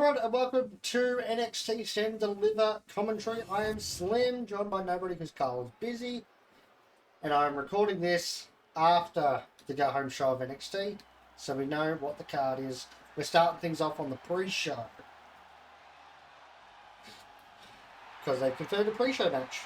Alright, and welcome to NXT Stand and Deliver commentary. I am Slim, joined by nobody because Carl is busy. And I'm recording this after the go-home show of NXT, so we know what the card is. We're starting things off on the pre-show, because they confirmed a pre-show match.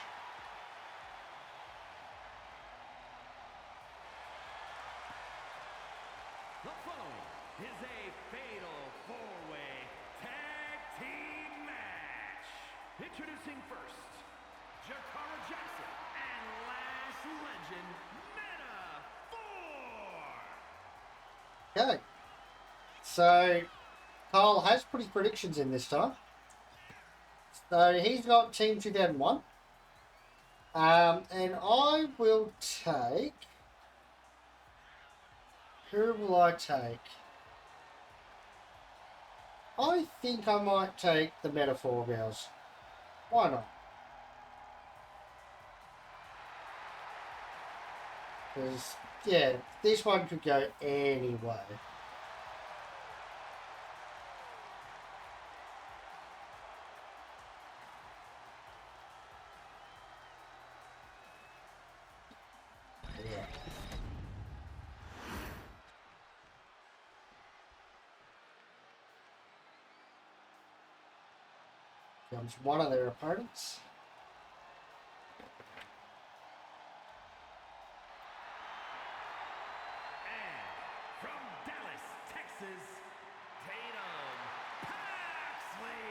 The following is a fatal four-way tag team match. Introducing first, Jakara Jackson and Last Legend Meta 4. Okay. So, Carl has pretty predictions in this time. So, he's got Team 2001. And I will take... Who will I take? I think I might take the Metaphor girls. Why not? Because, yeah, this one could go anyway. Yeah. Comes one of their opponents. And from Dallas, Texas, Tatum Paxley.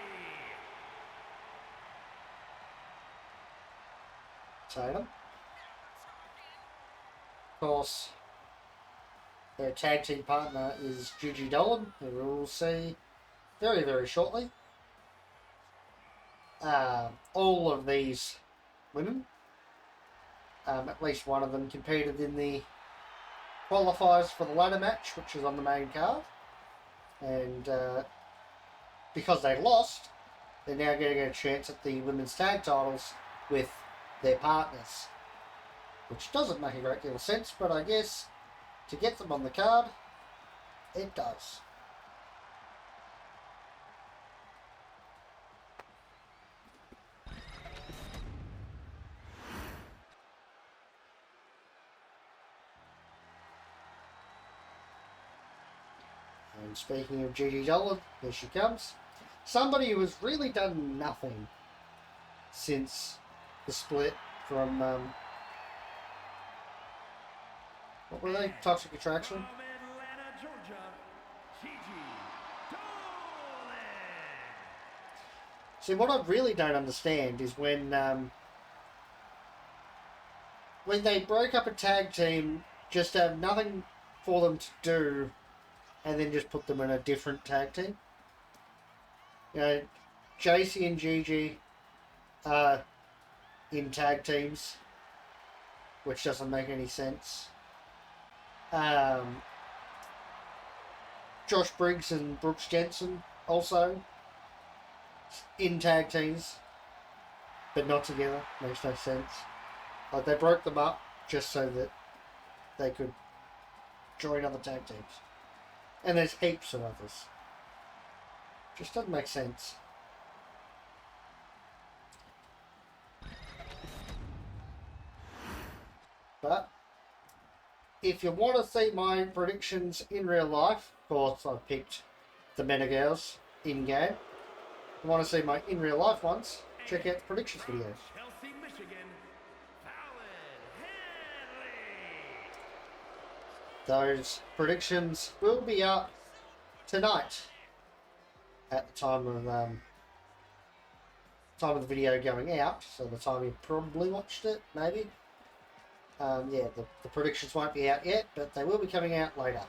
Tatum. Of course, their tag team partner is Gigi Dolan, who we'll see very, very shortly. All of these women, at least one of them competed in the qualifiers for the ladder match, which is on the main card. And because they lost, they're now getting a chance at the women's tag titles with their partners. Which doesn't make a great deal of sense, but I guess to get them on the card, it does. And speaking of Gigi Dolan, here she comes. Somebody who has really done nothing since the split from, what were they? Toxic Attraction? From Atlanta, Georgia, Gigi Dolan. See, what I really don't understand is when they broke up a tag team just to have nothing for them to do and then just put them in a different tag team. You know, JC and Gigi are in tag teams, which doesn't make any sense. Josh Briggs and Brooks Jensen also in tag teams, but not together. Makes no sense. Like, they broke them up just so that they could join other tag teams. And there's heaps of others. Just doesn't make sense. But if you want to see my predictions in real life, of course I've picked the Meta Girls in-game. If you want to see my in real life ones, check out the predictions videos. Chelsea, Michigan, Fallon Henley. Those predictions will be up tonight at the time of the video going out, so the time you probably watched it, maybe. Yeah, the predictions won't be out yet, but they will be coming out later.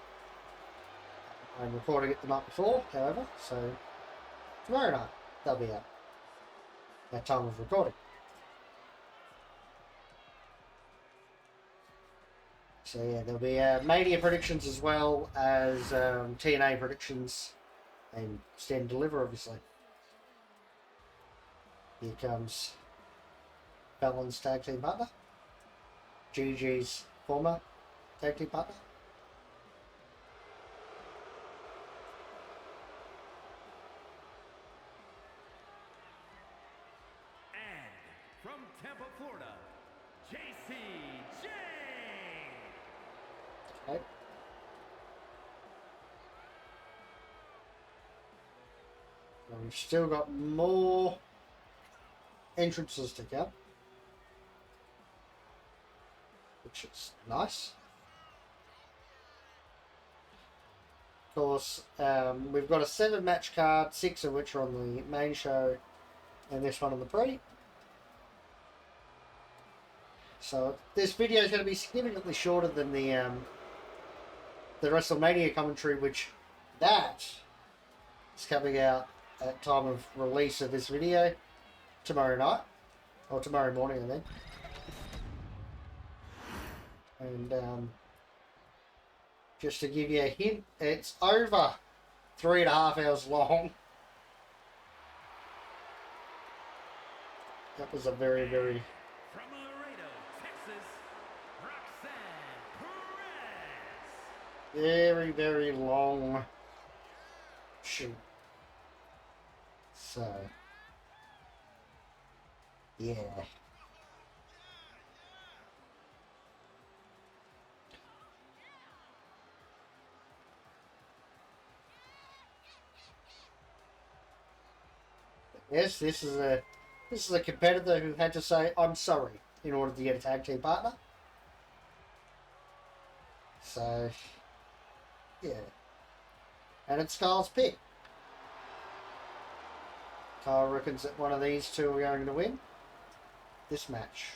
I'm recording it the night before, however, so tomorrow night they'll be out at time of recording. So yeah, there'll be Mania predictions as well as TNA predictions and Stand and Deliver, obviously. Here comes Fallon's tag team partner, Gigi's former tag team partner. from Tampa, Florida, JC Jane. Okay. And we've still got more entrances to go, which is nice. Of course, we've got a 7-match card, 6 of which are on the main show, and this one on the pre. So this video is going to be significantly shorter than the WrestleMania commentary, which that is coming out at time of release of this video tomorrow night, or tomorrow morning, I think. And just to give you a hint, it's over 3.5 hours long. That was a very, very... From Laredo, Texas, Roxanne Perez. very, very long shoot. So, yeah. Yes, this is a competitor who had to say "I'm sorry" in order to get a tag team partner. So, yeah. And it's Kyle's pick. Kyle reckons that one of these two are going to win this match.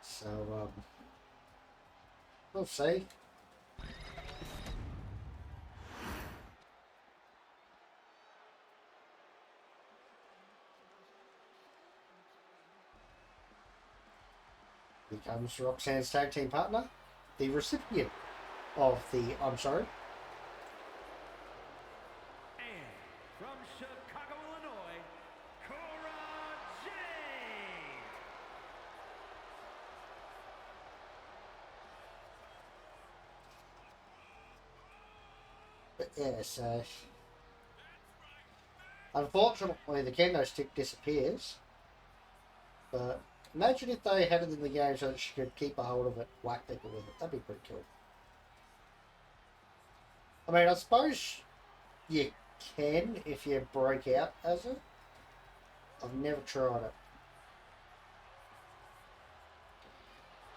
So, we'll see. Becomes Roxanne's tag team partner, the recipient of the "I'm sorry." And from Chicago, Illinois, Cora Jade. But yeah, so unfortunately the kendo stick disappears. But imagine if they had it in the game so that she could keep a hold of it, whack people with it. That'd be pretty cool. I mean, I suppose you can if you break out as it. I've never tried it.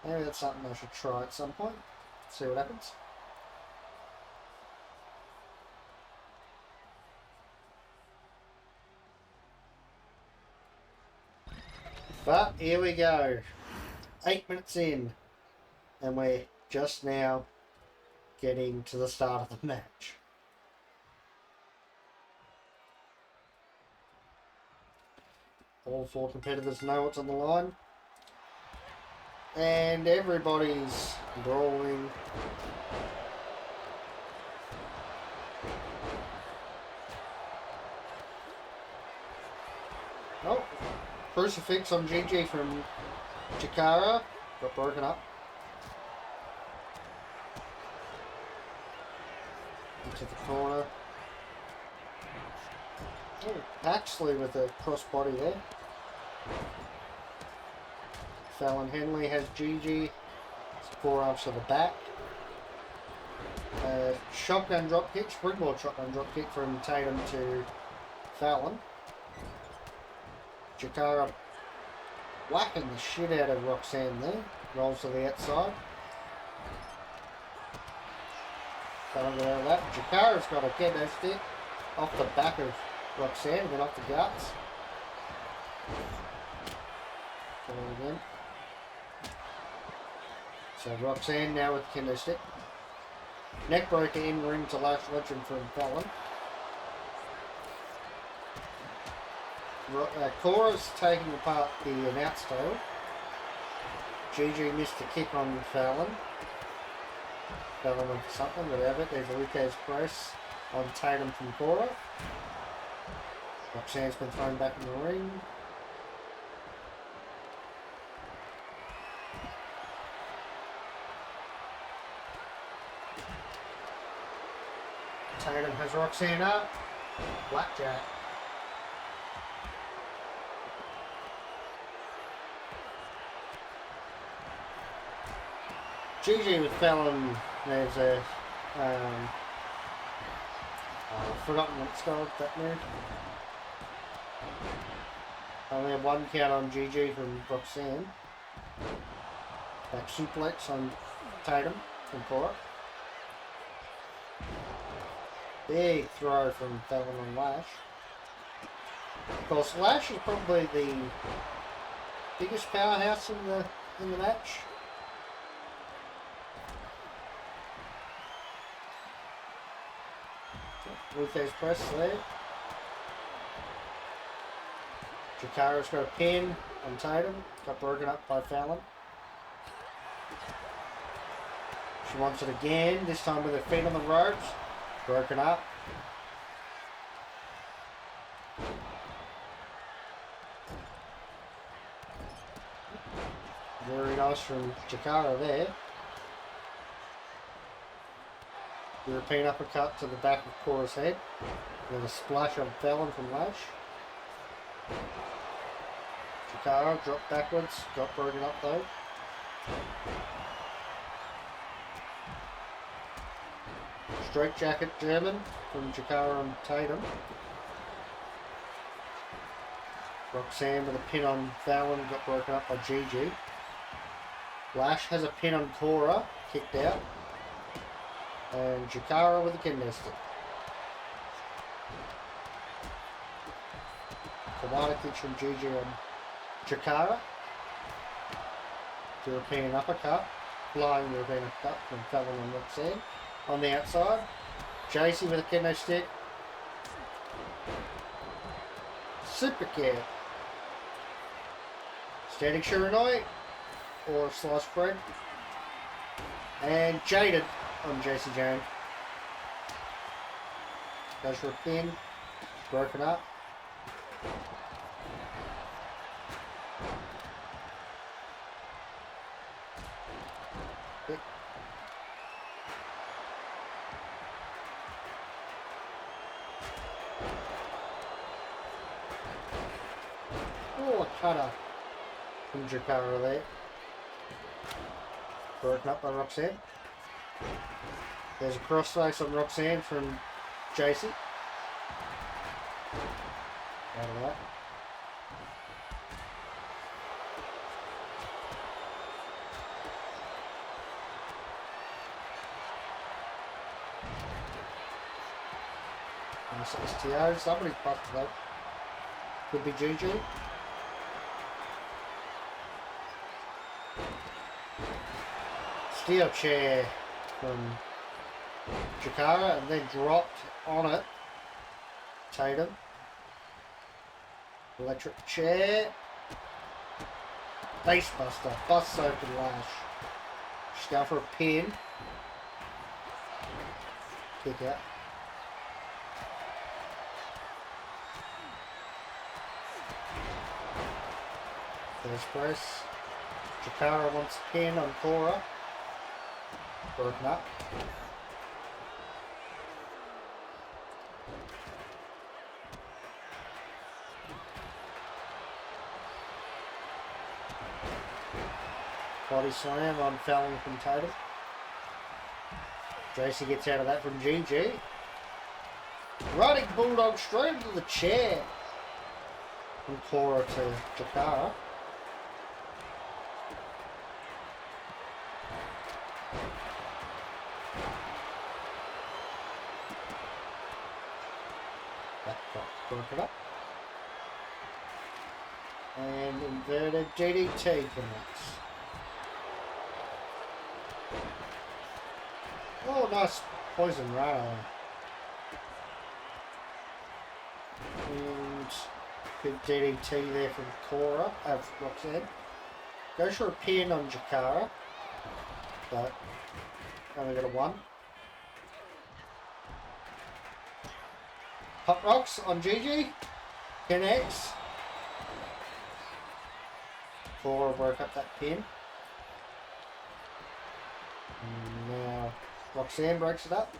Maybe that's something I should try at some point. See what happens. But here we go. 8 minutes in. And we're just now getting to the start of the match. All 4 competitors know what's on the line. And everybody's brawling. Oh, crucifix on Gigi from Chikara. Got broken up. Into the corner. Oh, Paxley with a crossbody there. Fallon Henley has Gigi. Forearms to the back. Shotgun drop kick, springboard shotgun drop kick from Tatum to Fallon. Chikara whacking the shit out of Roxanne there. Rolls to the outside. Fallon got out of that. Chikara's got a kendo stick off the back of Roxanne and then off the guts. Again. So Roxanne now with the kendo stick. Neck breaker in ring to last legend from Fallon. Cora's taking apart the announce table. Gigi missed a kick on Fallon. Fallon went for something, whatever. There's a Lucas press on Tatum from Cora. Roxanne's been thrown back in the ring. Tatum has Roxanne up. Blackjack. Gigi with Fallon, there's a, I've forgotten what it's called, that move. Only have one count on Gigi from Roxanne. Back suplex on Tatum from Cora. Big throw from Fallon on Lash. Of course, Lash is probably the biggest powerhouse in the match. Luthez press there. Jakara's got a pin on Tatum. Got broken up by Fallon. She wants it again, this time with her feet on the ropes. Broken up. Very nice from Jakara there. European uppercut to the back of Cora's head. With a splash on Fallon from Lash. Jakara dropped backwards, got broken up though. Straight jacket German from Jakara and Tatum. Roxanne with a pin on Fallon, got broken up by Gigi. Lash has a pin on Cora, kicked out. And Jakara with a kendo stick. Kawada kicks from Gigi on Jakara. European uppercut. Flying European uppercut from Fallon and Roxanne. On the outside. JC with a kendo stick. Super kick. Standing Shiranui. Or sliced bread. And Jaded on JC Jane. Goes for a pin. Broken up. Kick. Oh, a cutter from Jakara there. Broken up by Roxanne. There's a crossface on Roxanne from JC. Out of that. Nice STO. Somebody's busted up. Could be Gigi. Steel chair from Jakara and then dropped on it. Tatum. Electric chair. Basebuster. Busts open Lash. She's going for a pin. Kick out. There's press. Jakara wants a pin on Cora. Broken up. Body slam on Fallon from Tatum. JC gets out of that from GG. Running Bulldog straight into the chair. From Cora to Jakara. That got broken up. And inverted DDT connects. Oh, nice poison rattle. And good DDT there from Cora, Roxanne. Goes for a pin on Jakara, but only got a 1. Hot Rocks on Gigi. Connects. Cora broke up that pin. And now Roxanne breaks it up.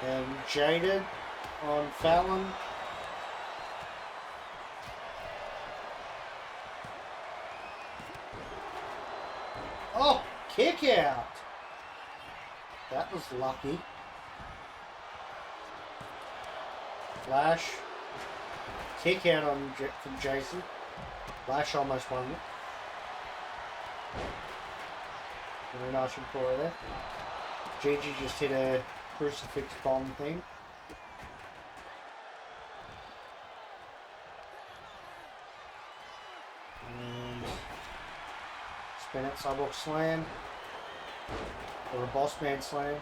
And Jaded on Fallon. kick out. That was lucky. Flash. Kick out on from Jason. Flash almost won it. Very nice from Cora there. Gigi just hit a crucifix bomb thing. And spin it, sidewalk slam. Or a boss man slam.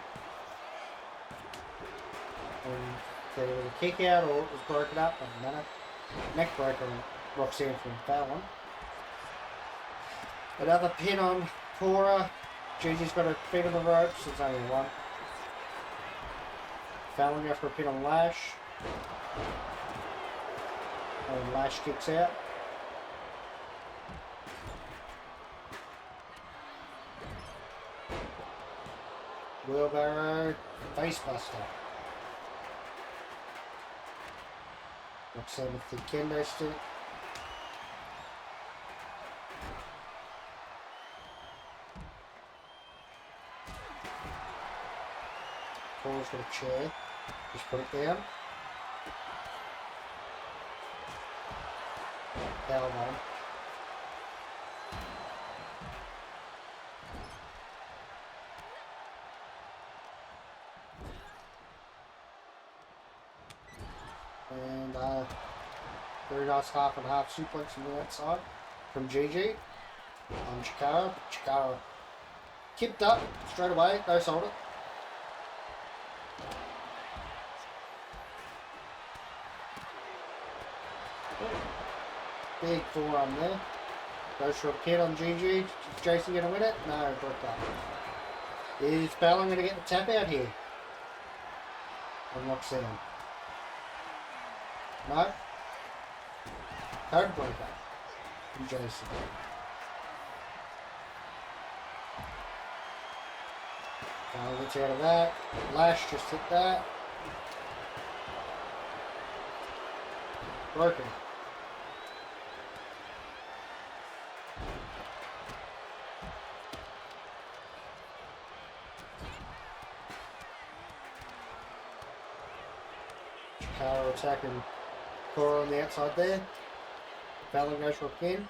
And there was a kick out or it was broken up, doesn't matter. Neck breaker on Roxanne from Fallon. Another pin on Cora. Gigi's got her feet on the ropes, there's only one. Fallon goes for a pin on Lash. And Lash kicks out. Wheelbarrow, facebuster. Roxanne with the kendo stick. Cora's got a chair. Just put it down. Down on. And very nice half and half suplex from the outside from Gigi on Chikara. Chikara kipped up straight away, no sold it. Big forearm there. Goes for a pin on Gigi. Is Jason going to win it? No, broke up. Is Fallon going to get the tap out here? On Roxanne. No. Code breaker from Jason. Fallon gets out of that. Lash just hit that. Broken. Chikara attacking Cora on the outside there. Fallon goes for a pin.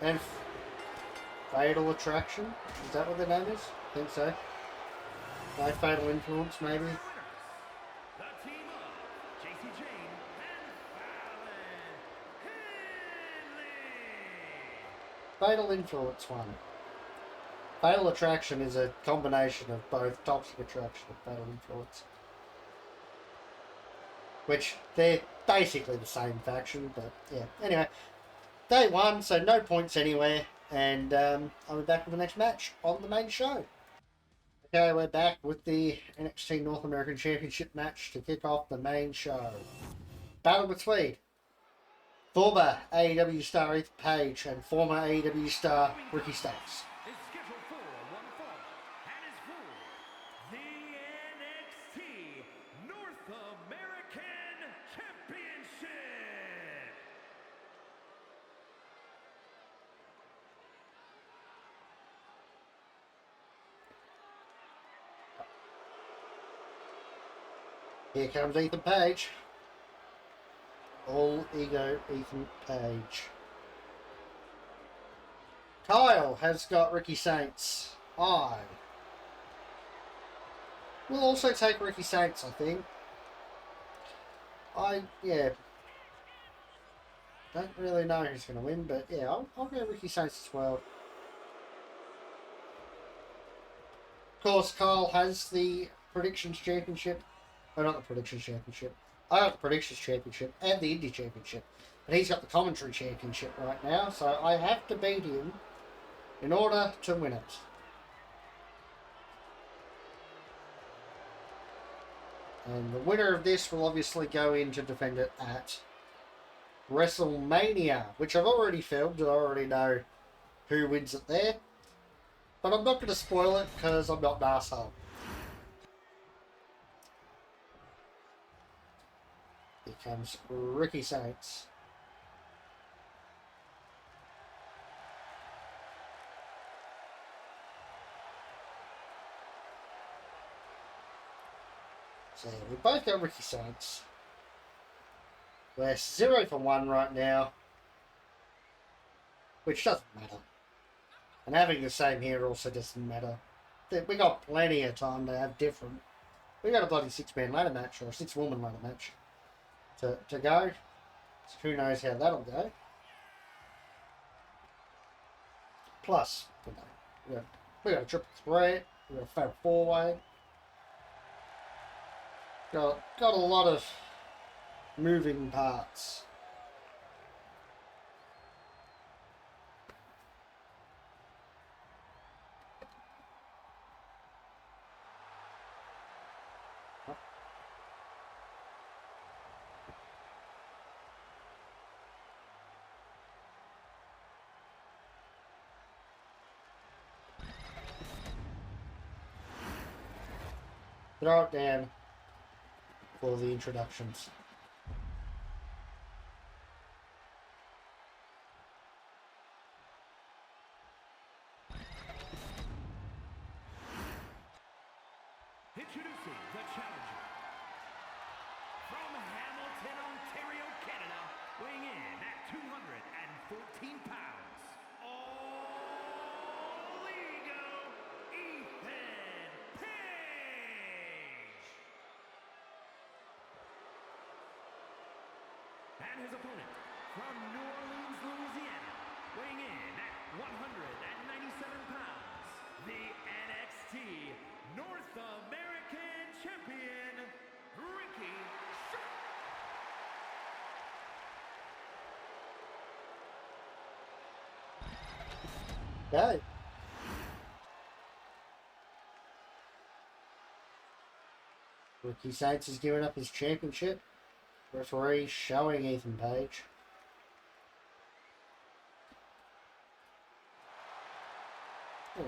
And Fatal Attraction. Is that what the name is? I think so. No, Fatal Influence maybe. The team of JC Jane and Fallon Henley. Fatal Influence one. Fatal Attraction is a combination of both Toxic Attraction and Fatal Influence. Which, they're basically the same faction, but yeah. Anyway, day one, so no points anywhere, and I'll be back with the next match on the main show. Okay, we're back with the NXT North American Championship match to kick off the main show. Battle between former AEW star Ethan Page and former AEW star Ricky Starks. Is scheduled for one fall and is for the NXT North American Championship. Here comes Ethan Page. All ego Ethan Page. Kyle has got Ricky Saints. I will also take Ricky Saints, I think. Yeah. Don't really know who's going to win, but yeah, I'll go Ricky Saints as well. Of course, Kyle has the Predictions Championship. Oh, not the Predictions Championship. I got the Predictions Championship and the Indie Championship. But he's got the Commentary Championship right now, so I have to beat him in order to win it. And the winner of this will obviously go in to defend it at WrestleMania, which I've already filmed and I already know who wins it there. But I'm not going to spoil it because I'm not an arsehole. Here comes Ricky Saints. So we both got Ricky Saints. We're 0 for 1 right now, which doesn't matter. And having the same here also doesn't matter. We got plenty of time to have different. We got a bloody 6-man ladder match or a 6-woman ladder match to go. So who knows how that'll go. Plus, you know, we got a triple threat, we got a fatal 4-way. Got a lot of moving parts. Throw it down for the introductions. Introducing the challenger. From Hamilton, Ontario, Canada, weighing in at 214 pounds. All legal, Ethan Page. And his opponent, from New Orleans, Louisiana, weighing in at 197 pounds, the NXT North American Champion, Ricky Okay. Ricky Saints has given up his championship. Referee showing Ethan Page. Yeah.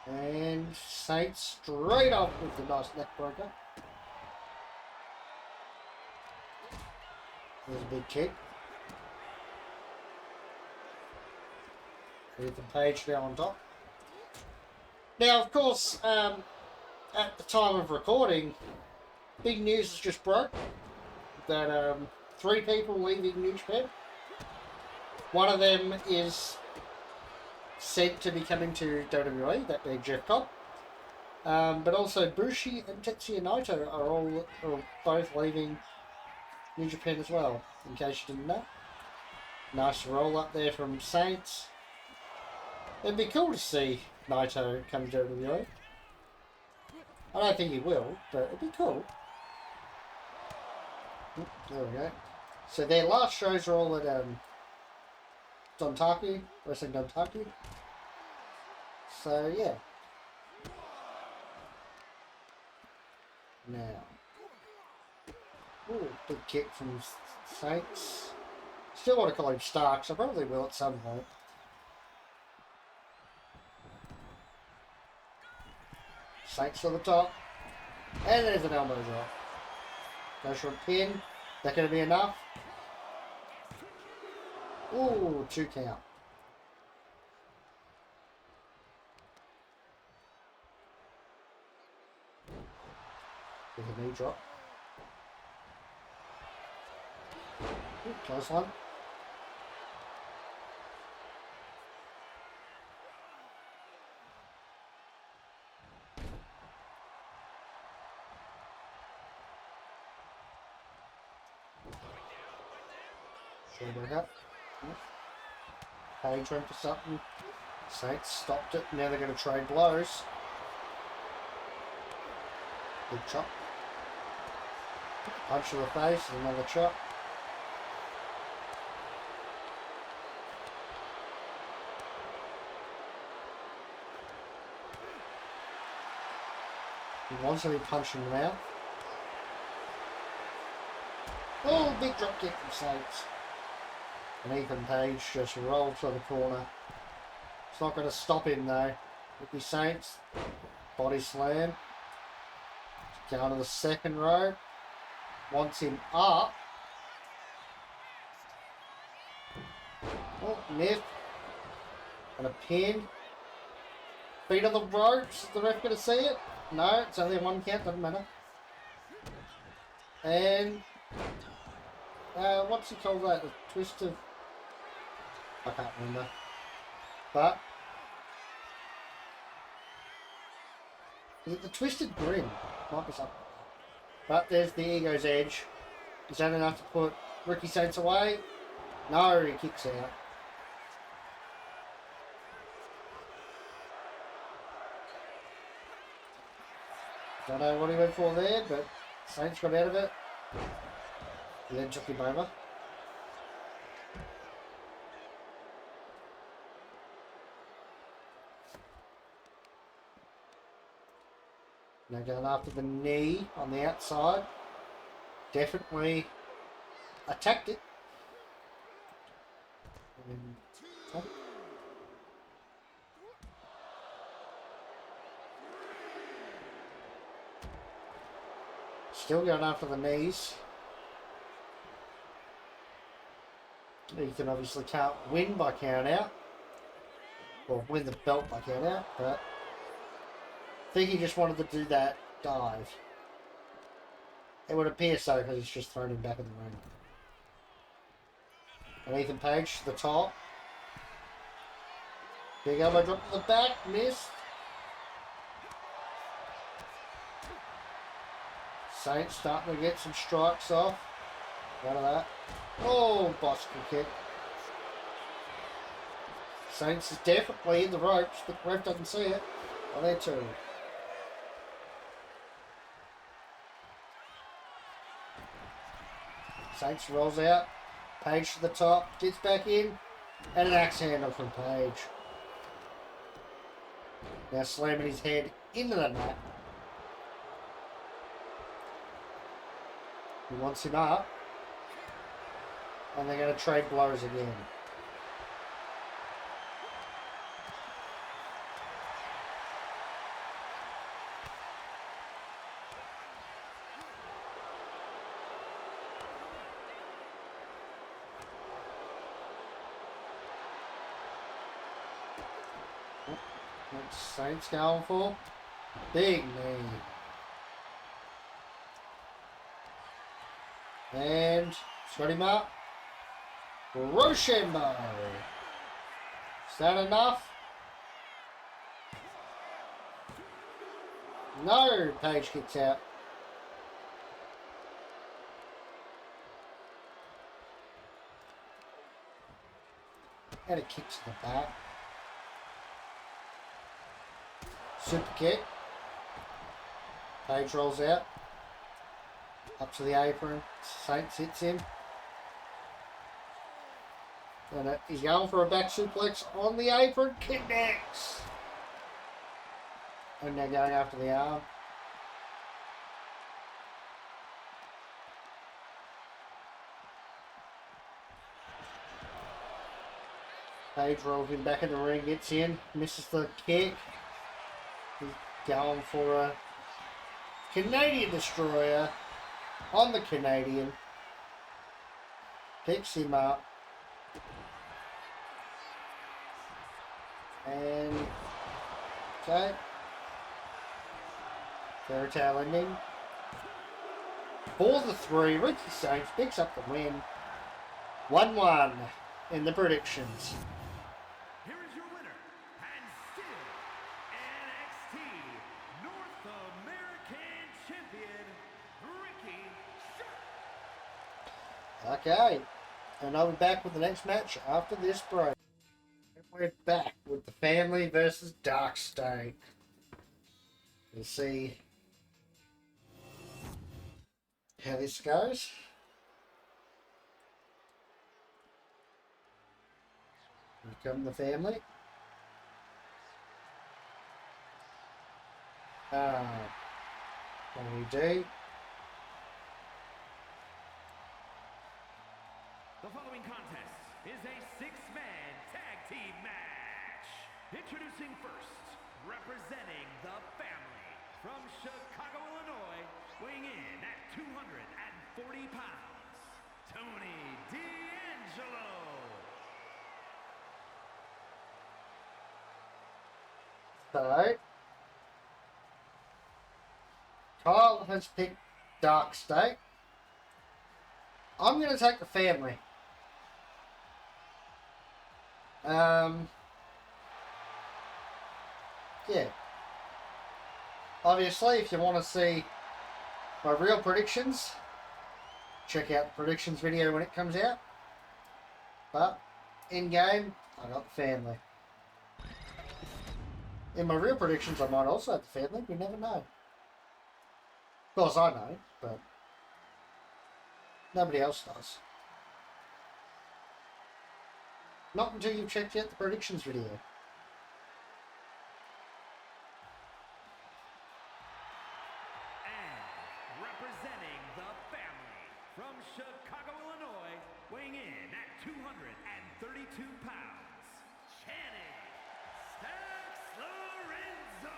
And Saints straight off with the nice neck breaker. There's a big kick. Ethan Page now on top. Now, of course, at the time of recording, big news has just broke that 3 people leaving New Japan. One of them is said to be coming to WWE, that being Jeff Cobb. But also Bushi and Tetsuya Naito are both leaving New Japan as well, in case you didn't know. Nice roll up there from Saints. It'd be cool to see Naito come to WWE. I don't think he will, but it'd be cool. There we go. So their last shows are all at Dontaku, Wrestling Dontaku. So yeah. Now. Ooh, big kick from Saints. Still want to call him Starks. I probably will at some point. Saints to the top. And there's an elbow drop. Goes for a pin. That going to be enough? Ooh, 2 count. There's a knee drop. Ooh, close one. Back up. Page went for something. Saints stopped it. Now they're going to trade blows. Big chop. Punch to the face. Another chop. He wants to be punched in the mouth. Oh, big drop kick from Saints. And Ethan Page just rolls to the corner. It's not going to stop him though. Ricky Saints, body slam. Down to the second row. wants him up. Oh, miss. And a pin. Feet on the ropes. Is the ref going to see it? No, it's only a 1 count. Doesn't matter. And what's he called that? The twist of... I can't remember. But is it the twisted grin? Might be something. But there's the Ego's Edge. Is that enough to put Ricky Saints away? No, he kicks out. Don't know what he went for there, but Saints got out of it. He then took him over. Now going after the knee on the outside. Definitely attacked it. And, still going after the knees. Ethan obviously can't win by count out. Or win the belt by count out, but I think he just wanted to do that dive. It would appear so because he's just thrown him back in the ring. And Ethan Page to the top. Big elbow drop to the back, missed. Saints starting to get some strikes off. Out of that. Oh, bicycle kick. Saints is definitely in the ropes, but the ref doesn't see it. Oh, there too. Saints rolls out. Page to the top. Gets back in. And an axe handle from Page. Now slamming his head into the mat. He wants him up. And they're going to trade blows again. What's Saints going for? Big knee. And shut him up. Rochambeau. Is that enough? No, Page kicks out. And a kick to the back. Super kick. Page rolls out. Up to the apron. Saints hits him. And he's going for a back suplex on the apron. Connects. And they're going after the arm. Page rolls him back in the ring. Gets in. Misses the kick. He's going for a Canadian Destroyer on the Canadian. Picks him up. And okay. Fairy tale ending. For the 3, Ricky Saints picks up the win. 1-1 in the predictions. Here is your winner, and still NXT North American Champion, Ricky Starks. Okay. And I'll be back with the next match after this break. We're back with the Family versus Dark State. We'll see how this goes. Here come the Family. What do we do? The following contest is a 6-man tag team match. Introducing first, representing the Family from Chicago, Illinois, weighing in at 205 pounds, Tony D'Angelo. So, Kyle has picked Dark State. I'm going to take the family. Yeah. Obviously, if you want to see my real predictions, check out the predictions video when it comes out. But, in game, I got the family. In my real predictions, I might also have the family. You never know. Of course, I know, but nobody else does. Not until you've checked out the predictions video. And representing the family from Chicago, Illinois, weighing in at 232 pounds, Channing Stacks Lorenzo.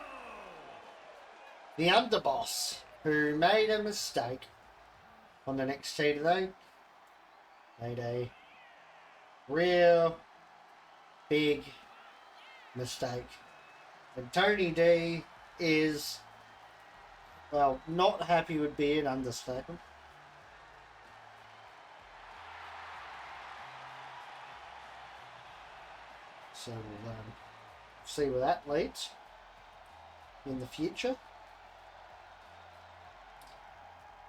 The underboss, who made a mistake on the NXT today, made a real big mistake. And Tony D is, well, not happy would be an understatement. So we'll see where that leads in the future.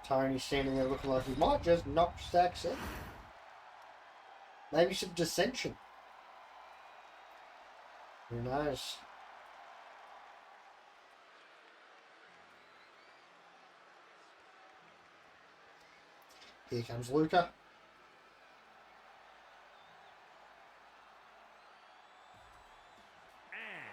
Tony standing there looking like he might just knock Stacks in. Maybe some dissension. Who knows? Here comes Luca. And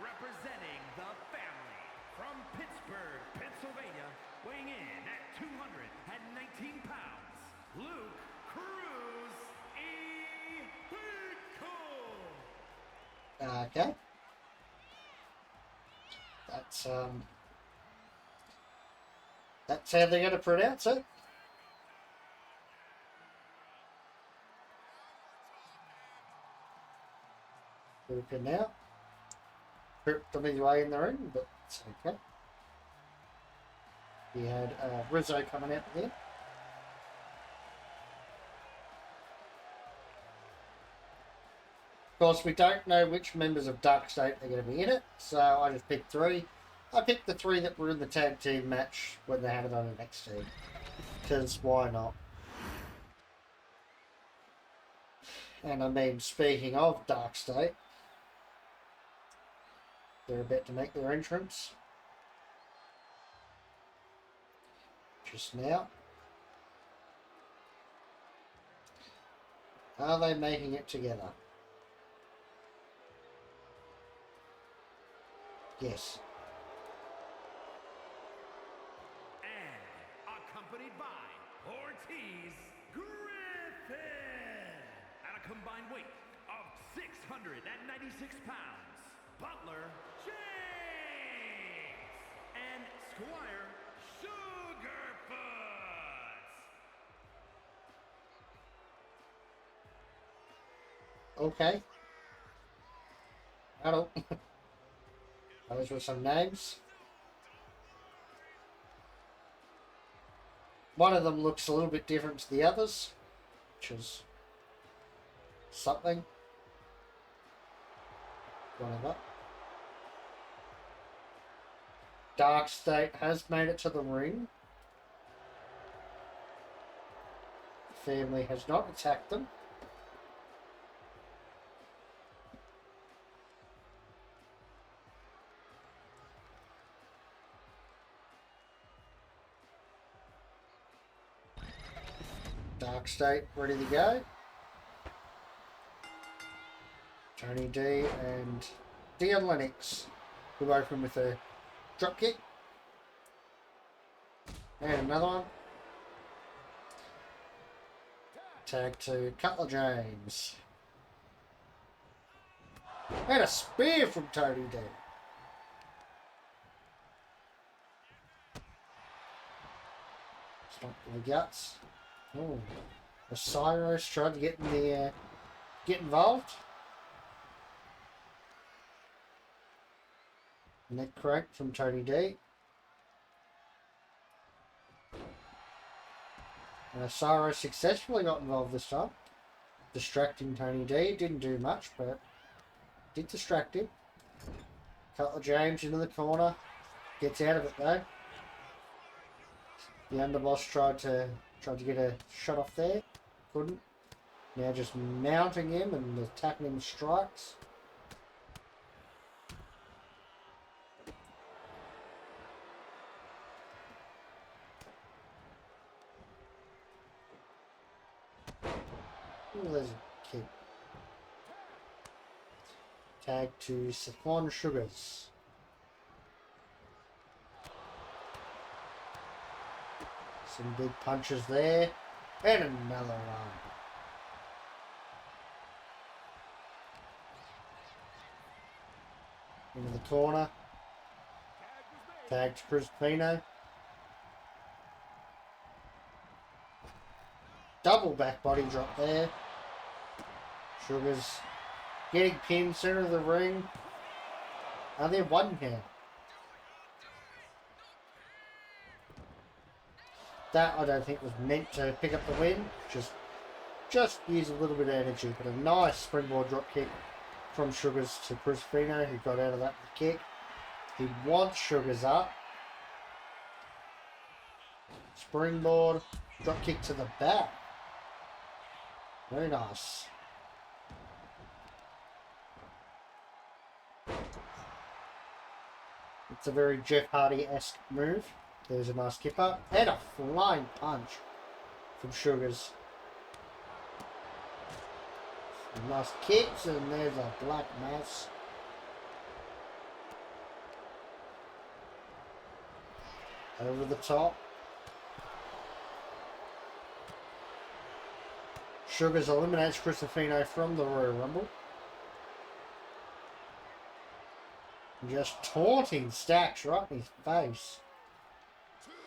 representing the family from Pittsburgh, Pennsylvania, weighing in at 219 pounds, Luke Cruz E. Pico. Okay. That's how they're going to pronounce it. Luca now. Tripped on his way in the ring, but it's okay. He had Rizzo coming out there. Of course, we don't know which members of Dark State are going to be in it, so I just picked 3. I picked the 3 that were in the tag team match when they had it on NXT. Because why not? And I mean, speaking of Dark State, they're about to make their entrance. Just now. Are they making it together? Yes. And accompanied by Ortiz Griffin at a combined weight of 696 pounds, Butler James and Squire Sugarfoot. Okay. I don't. Those were some names. One of them looks a little bit different to the others, which is something. Whatever. Dark State has made it to the ring. The family has not attacked them. Dark State ready to go. Tony D and Dion Lennox who open with a drop kick. And another one. Tag to Cutler James. And a spear from Tony D. Stop the guts. Oh, Osiris tried to get in the get involved. Neck crank from Tony D. And Osiris successfully got involved this time, distracting Tony D. Didn't do much, but did distract him. Cutler James into the corner, gets out of it though. The underboss tried to get a shot off there, couldn't. Now just mounting him and attacking him with strikes. Ooh, there's a kick. Tag to Saffron Sugars. Some big punches there. And another one. Into the corner. Tag to Chris Pino. Double back body drop there. Sugars getting pinned center of the ring. And then one count. That I don't think was meant to pick up the win. Just use a little bit of energy. But a nice springboard drop kick from Sugars to Chris Pino, who got out of that with the kick. He wants Sugars up. Springboard drop kick to the back. Very nice. It's a very Jeff Hardy-esque move. There's a nice skip up and a flying punch from Sugars. Some nice kicks, and there's a black mass. Over the top. Sugars eliminates Crucifino from the Royal Rumble. Just taunting Stacks right in his face.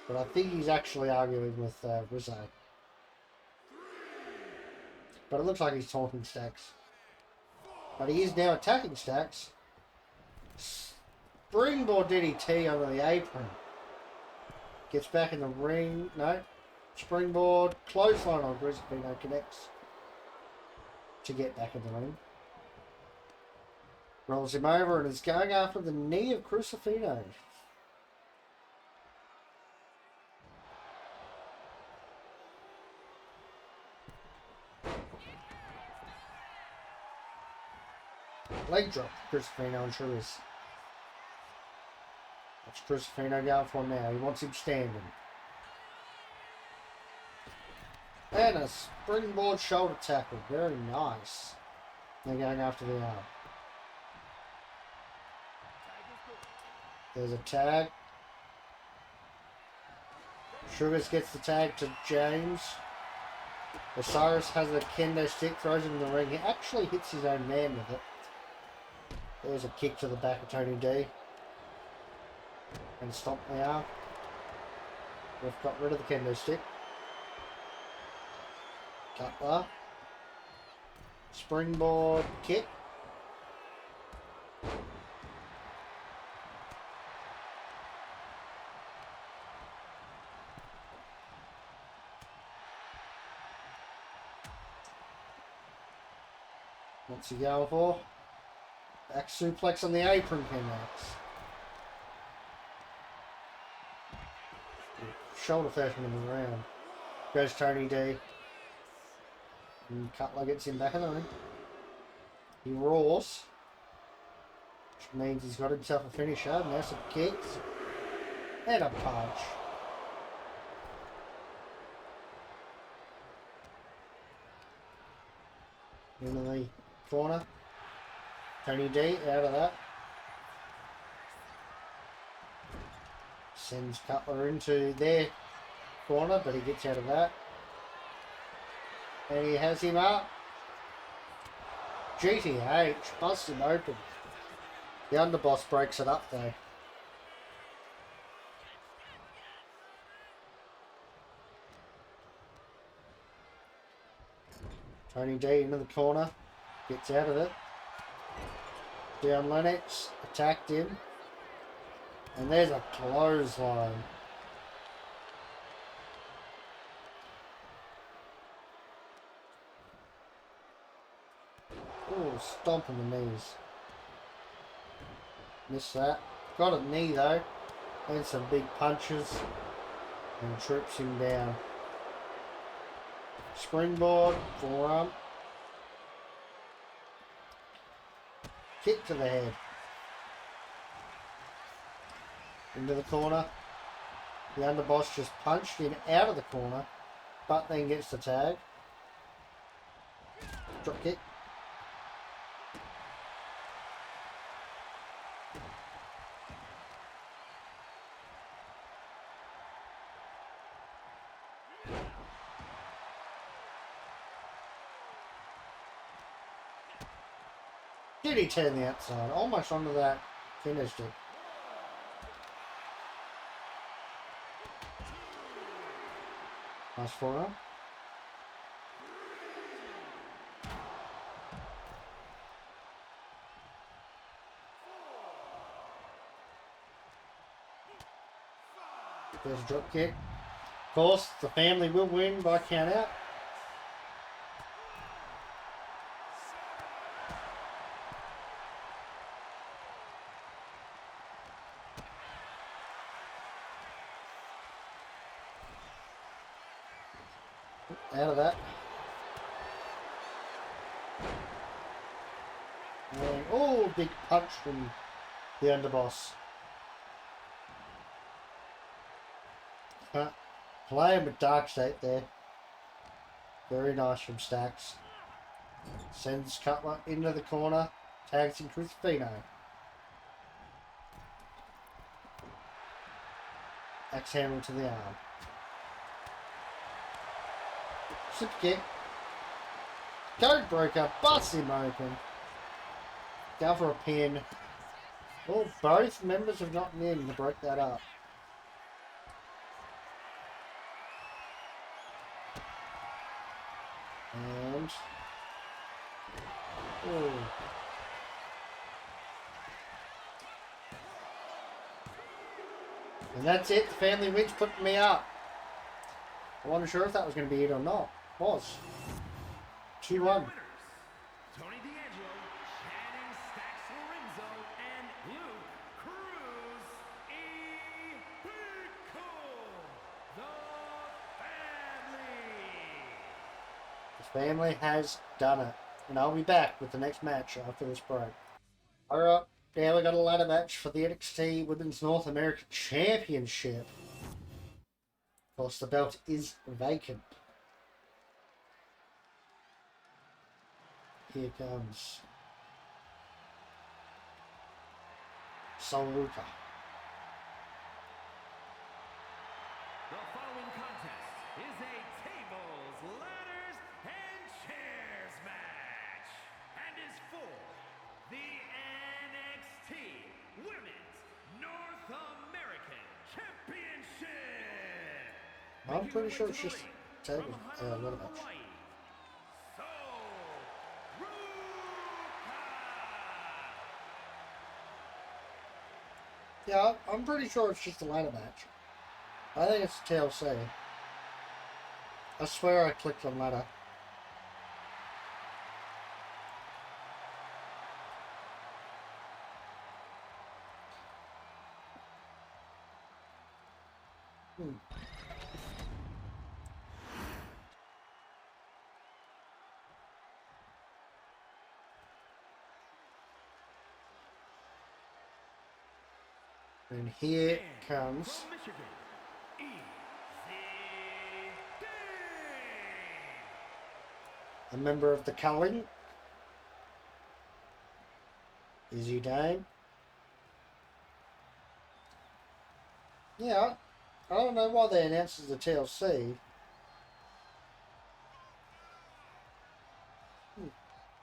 But I think he's actually arguing with Rizzo. But it looks like he's taunting Stacks. But he is now attacking Stacks. Springboard DDT under the apron. Gets back in the ring. No. Springboard. Clothesline on Crucifino connects to get back in the ring. Rolls him over and is going after the knee of Crucifino. Leg drop Crucifino and Sugars. What's Crucifino going for now? He wants him standing. And a springboard shoulder tackle. Very nice. They're going after the arm. There's a tag. Sugars gets the tag to James. Osiris has a kendo stick, throws him in the ring. He actually hits his own man with it. There's a kick to the back of Tony D. And stomp the arm. We've got rid of the kendo stick. Cutler. Springboard kick. What's he going for? Back suplex on the apron connects. Shoulder first in the round. Goes Tony D. And Cutler gets him back in the ring. He roars. Which means he's got himself a finisher. Now some kicks. And a punch. Into the corner. Tony D out of that. Sends Cutler into their corner, but he gets out of that. And he has him up. GTH busts him open. The underboss breaks it up though. Tony D into the corner. Gets out of it. Down Lennox. Attacked him. And there's a clothesline. Oh, stomping the knees. Missed that. Got a knee though. And some big punches. And trips him down. Springboard. Forearm. Kick to the head. Into the corner. The underboss just punched him out of the corner. But then gets the tag. Drop kick. Did he turn the outside? Almost onto that. Finished it. Nice forearm. There's a drop kick. Of course, the family will win by count out. Out of that. And, oh, big punch from the underboss. Playing with Dark State there. Very nice from Stacks. Sends Cutler into the corner. Tags him with Fino. Axe handle to the arm. Super kick. Code breaker. Busts him open. Go for a pin. Well, both members have gotten in to break that up. And... oh. And that's it. The family wins, putting me up. I wasn't sure if that was going to be it or not. It was. 2-1. Tony D'Angelo, Channing Stacks Lorenzo, and Luke Cruz. Big Cool, the family. The family has done it. And I'll be back with the next match after this break. Alright, now we got a ladder match for the NXT Women's North American Championship. Of course, the belt is vacant. Here comes Soluka. The following contest is a tables, ladders, and chairs match, and is for the NXT Women's North American Championship. I'm pretty sure it's just table ladder match. Yeah, I'm pretty sure it's just a ladder match. I think it's TLC. I swear I clicked on ladder. And here comes From Michigan, a member of the Culling, Izzy Dame. Yeah, I don't know why they announced it as a TLC.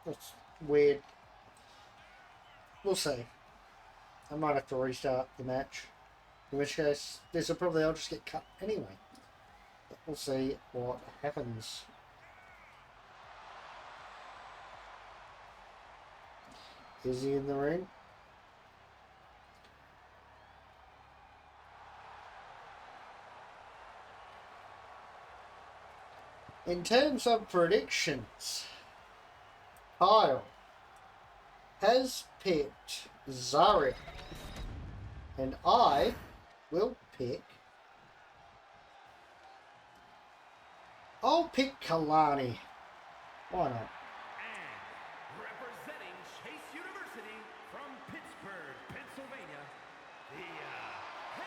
That's weird. We'll see. I might have to restart the match. In which case, this will probably all just get cut anyway. But we'll see what happens. Is he in the ring? In terms of predictions, Kyle has picked Zarya, and I will pick... I'll pick Kalani. Why not? And representing Chase University from Pittsburgh, Pennsylvania, the Hail!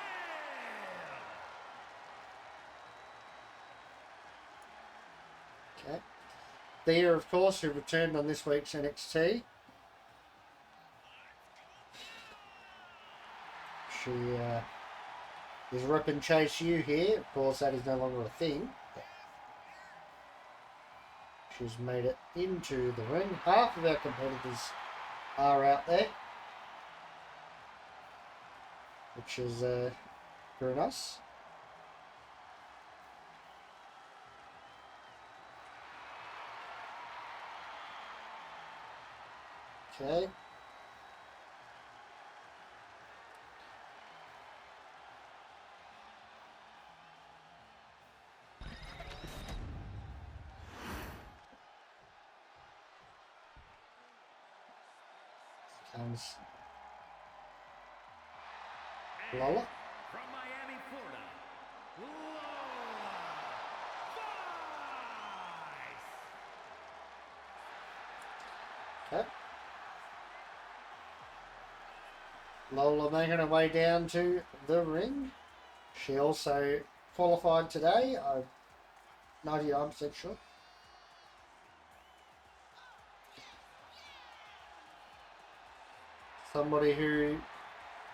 Okay. Thea, of course, who returned on this week's NXT. She is repping Chase U here. Of course, that is no longer a thing. She's made it into the ring. Half of our competitors are out there, which is very nice. Okay. Comes Lola. From Miami, Florida, Lola Vice! Okay. Lola making her way down to the ring. She also qualified today. I'm 99% sure. Somebody who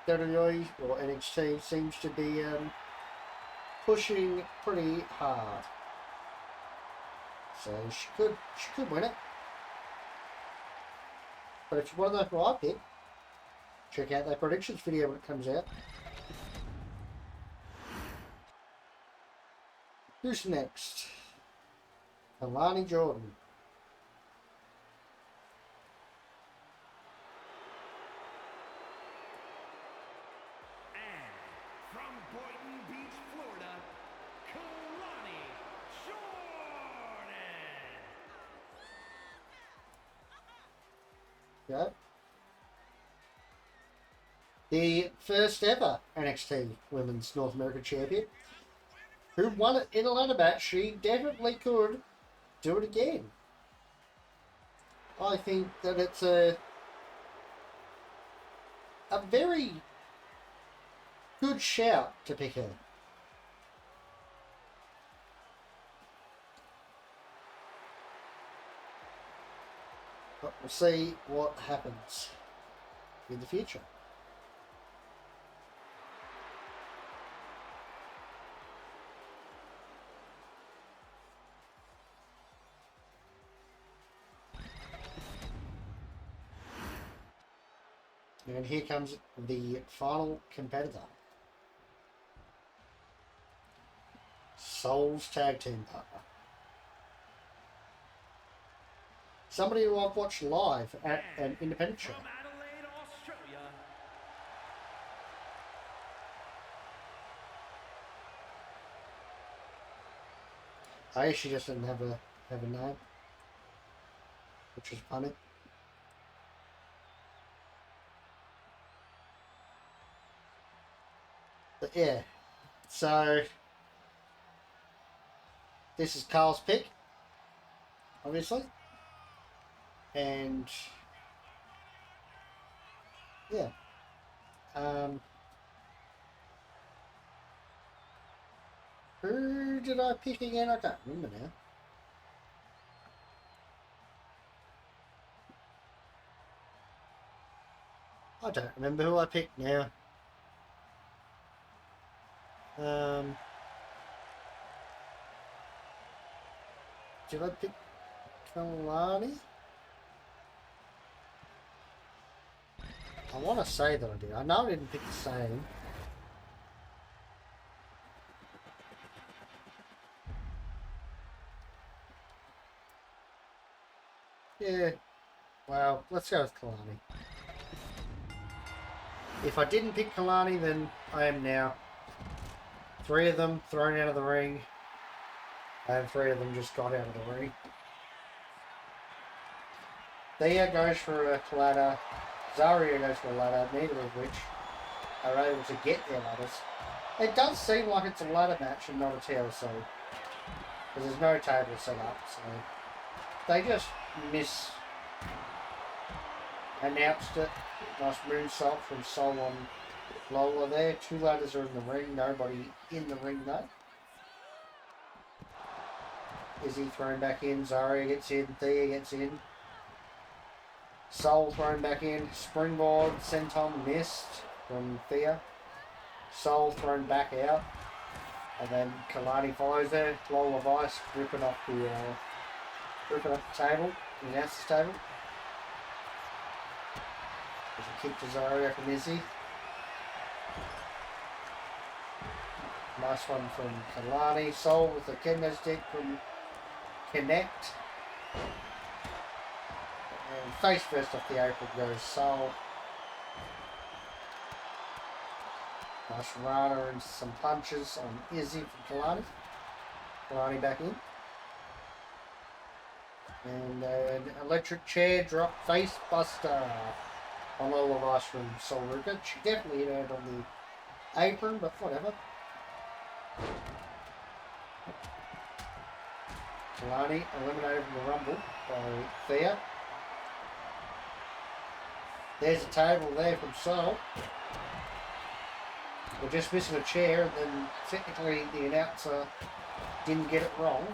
WWE or NXT seems to be pushing pretty hard. So she could win it. But if you want to know who I pick, check out that predictions video when it comes out. Who's next? Alani Jordan. And from Boynton Beach, Florida, Kalani Jordan! Yeah. The first ever NXT Women's North American Champion, who won it in a ladder match. She definitely could do it again. I think that it's a very good shout to pick her. But we'll see what happens in the future. And here comes the final competitor. Souls Tag Team Partner. Somebody who I've watched live at an independent show. From Adelaide, Australia, She just didn't have a name, which is funny. But yeah, so this is Carl's pick, obviously, and yeah, who did I pick again? I can't remember now. I don't remember who I picked now. Did I pick Kalani? I want to say that I did. I know I didn't pick the same. Yeah. Well, let's go with Kalani. If I didn't pick Kalani, then I am now. 3 of them thrown out of the ring, and 3 of them just got out of the ring. Thea goes for a ladder, Zaria goes for a ladder, neither of which are able to get their ladders. It does seem like it's a ladder match and not a TLC, because there's no table set up, so they just announced it. Nice moonsault from Sol on Lola there. 2 ladders are in the ring, nobody in the ring though. Izzy thrown back in, Zaria gets in, Thea gets in. Sol thrown back in, springboard, senton missed from Thea. Sol thrown back out, and then Kalani follows there. Lola Vice ripping off the table, the announcer's table. There's a kick to Zaria from Izzy. Nice one from Kalani. Sol with a kendo stick from Connect. And face first off the apron goes Sol. Nice runner and some punches on Izzy from Kalani. Kalani back in. And an electric chair drop face buster on Lola Vice from Sol Ruka. She definitely hit her on the apron, but whatever. Kalani eliminated from the Rumble by Thea. There's a table there from Sol. We're just missing a chair, and then technically the announcer didn't get it wrong.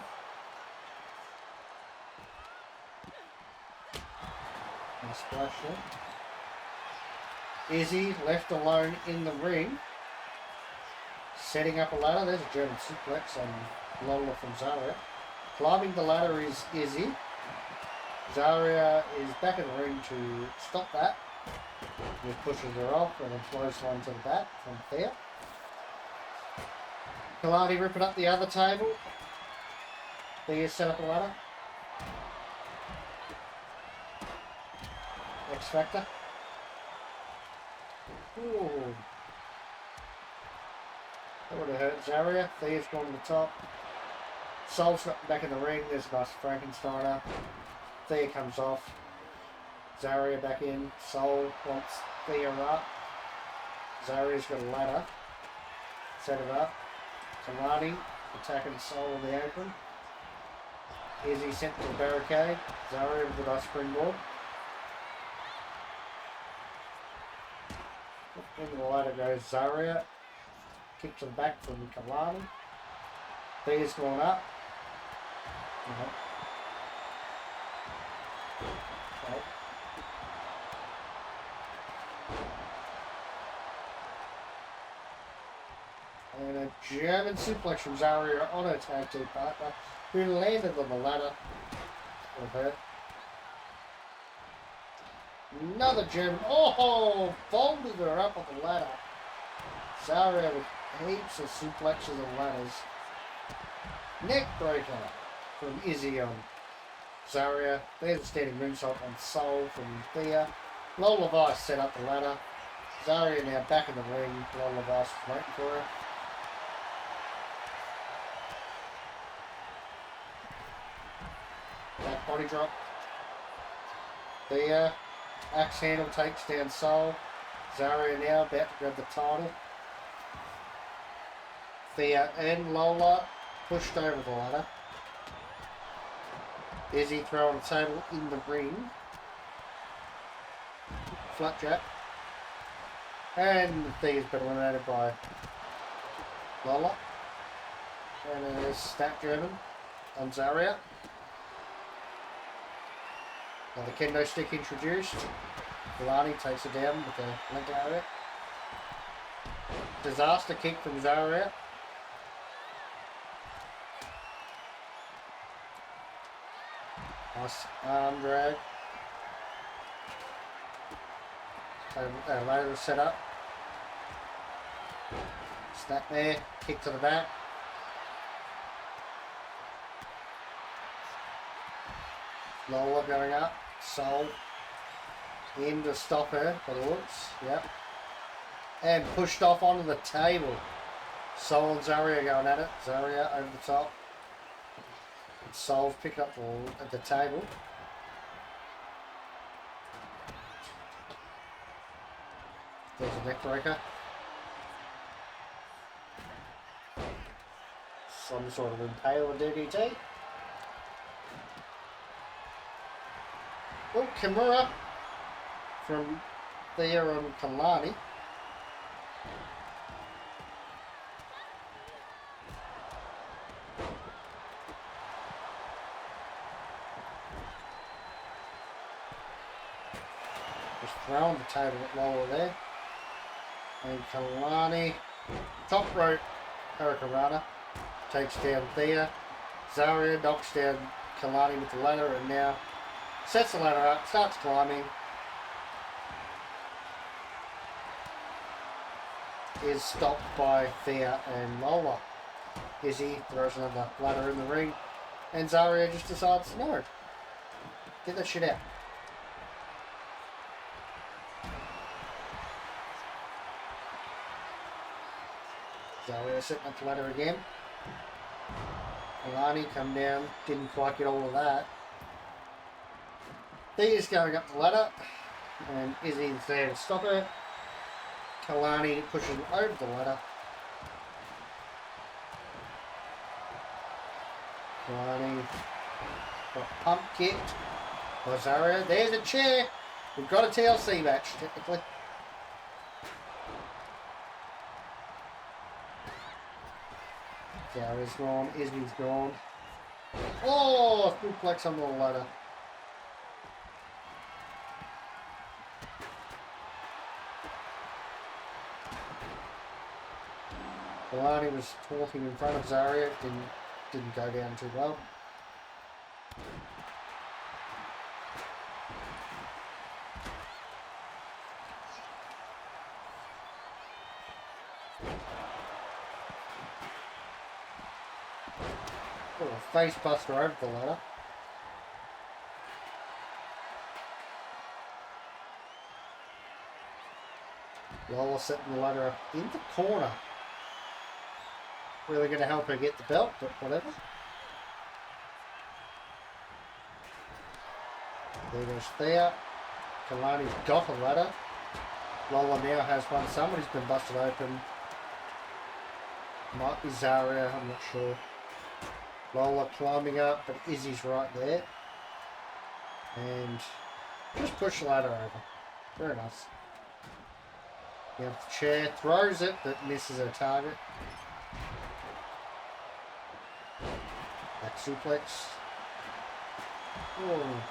Nice splash there. Izzy left alone in the ring. Setting up a ladder. There's a German suplex on Lola from Zaria. Climbing the ladder is Izzy. Zaria is back in the ring to stop that. Just pushes her off and then flows one to the back from Thea. Kalani ripping up the other table. Thea set up a ladder. X Factor. Ooh. That would have hurt Zaria. Thea's gone to the top. Sol's got back in the ring. There's a nice Frankensteiner. Thea comes off. Zaria back in. Sol wants Thea up. Zaria's got a ladder. Set it up. Kalani attacking Sol on the apron. Izzy sent to the barricade. Zaria with a nice springboard. Into the ladder goes Zaria. Kick to the back from Kalani. Thea's going up. Okay. And a German suplex from Zaria on her tag team partner, who landed on the ladder with her. Another German. Oh, folded her up on the ladder. Zaria with heaps of suplexes and ladders. Neck breaker from Izzy on Zaria. There's a standing moonsault on Sol from Thea. Lola Vice set up the ladder. Zaria now back in the ring. Lola Vice was waiting for her. Back body drop. Thea. Axe handle takes down Sol. Zaria now about to grab the title. Thea and Lola pushed over the ladder. Izzy throw on the table in the ring. Flapjack. And Thea's been eliminated by Lola. And a snap German on Zaria. Another kendo stick introduced. Kalani takes it down with the link area. Disaster kick from Zaria. Nice arm drag. Ladder set up. Snap there. Kick to the back. Lola going up. Sol in to stop her, by the looks. Yep. And pushed off onto the table. Sol and Zaria going at it. Zaria over the top. And Sol's picked up the ball at the table. There's a neck breaker. Some sort of impaler DDT. Oh, Kimura from there on Kalani. Just throwing the table at Lola there. And Kalani, top rope, Hurricanrana, takes down Thea. Zaria knocks down Kalani with the ladder and now sets the ladder up, starts climbing. Is stopped by Thea and Lola. Izzy throws another ladder in the ring and Zaria just decides, no, get that shit out. Zaria setting up the ladder again. Kalani come down, didn't quite get all of that. Thea's going up the ladder, and Izzy's there to stop her. Kalani pushing over the ladder. Kalani got pump kicked by Zaria. There's a chair. We've got a TLC match, technically. Zaria's gone, Izzy's gone. Oh, suplex on the ladder. Kalani was talking in front of Zaria, didn't go down too well. Oh, a face buster over the ladder. Lola setting the ladder up in the corner. Really going to help her get the belt, but whatever. There goes Thea. Kalani's got a ladder. Lola now has one. Somebody's been busted open. Might be Zaria, I'm not sure. Lola climbing up, but Izzy's right there. And just push the ladder over. Very nice. Yeah, the chair throws it, but misses her target. Back suplex. Oh.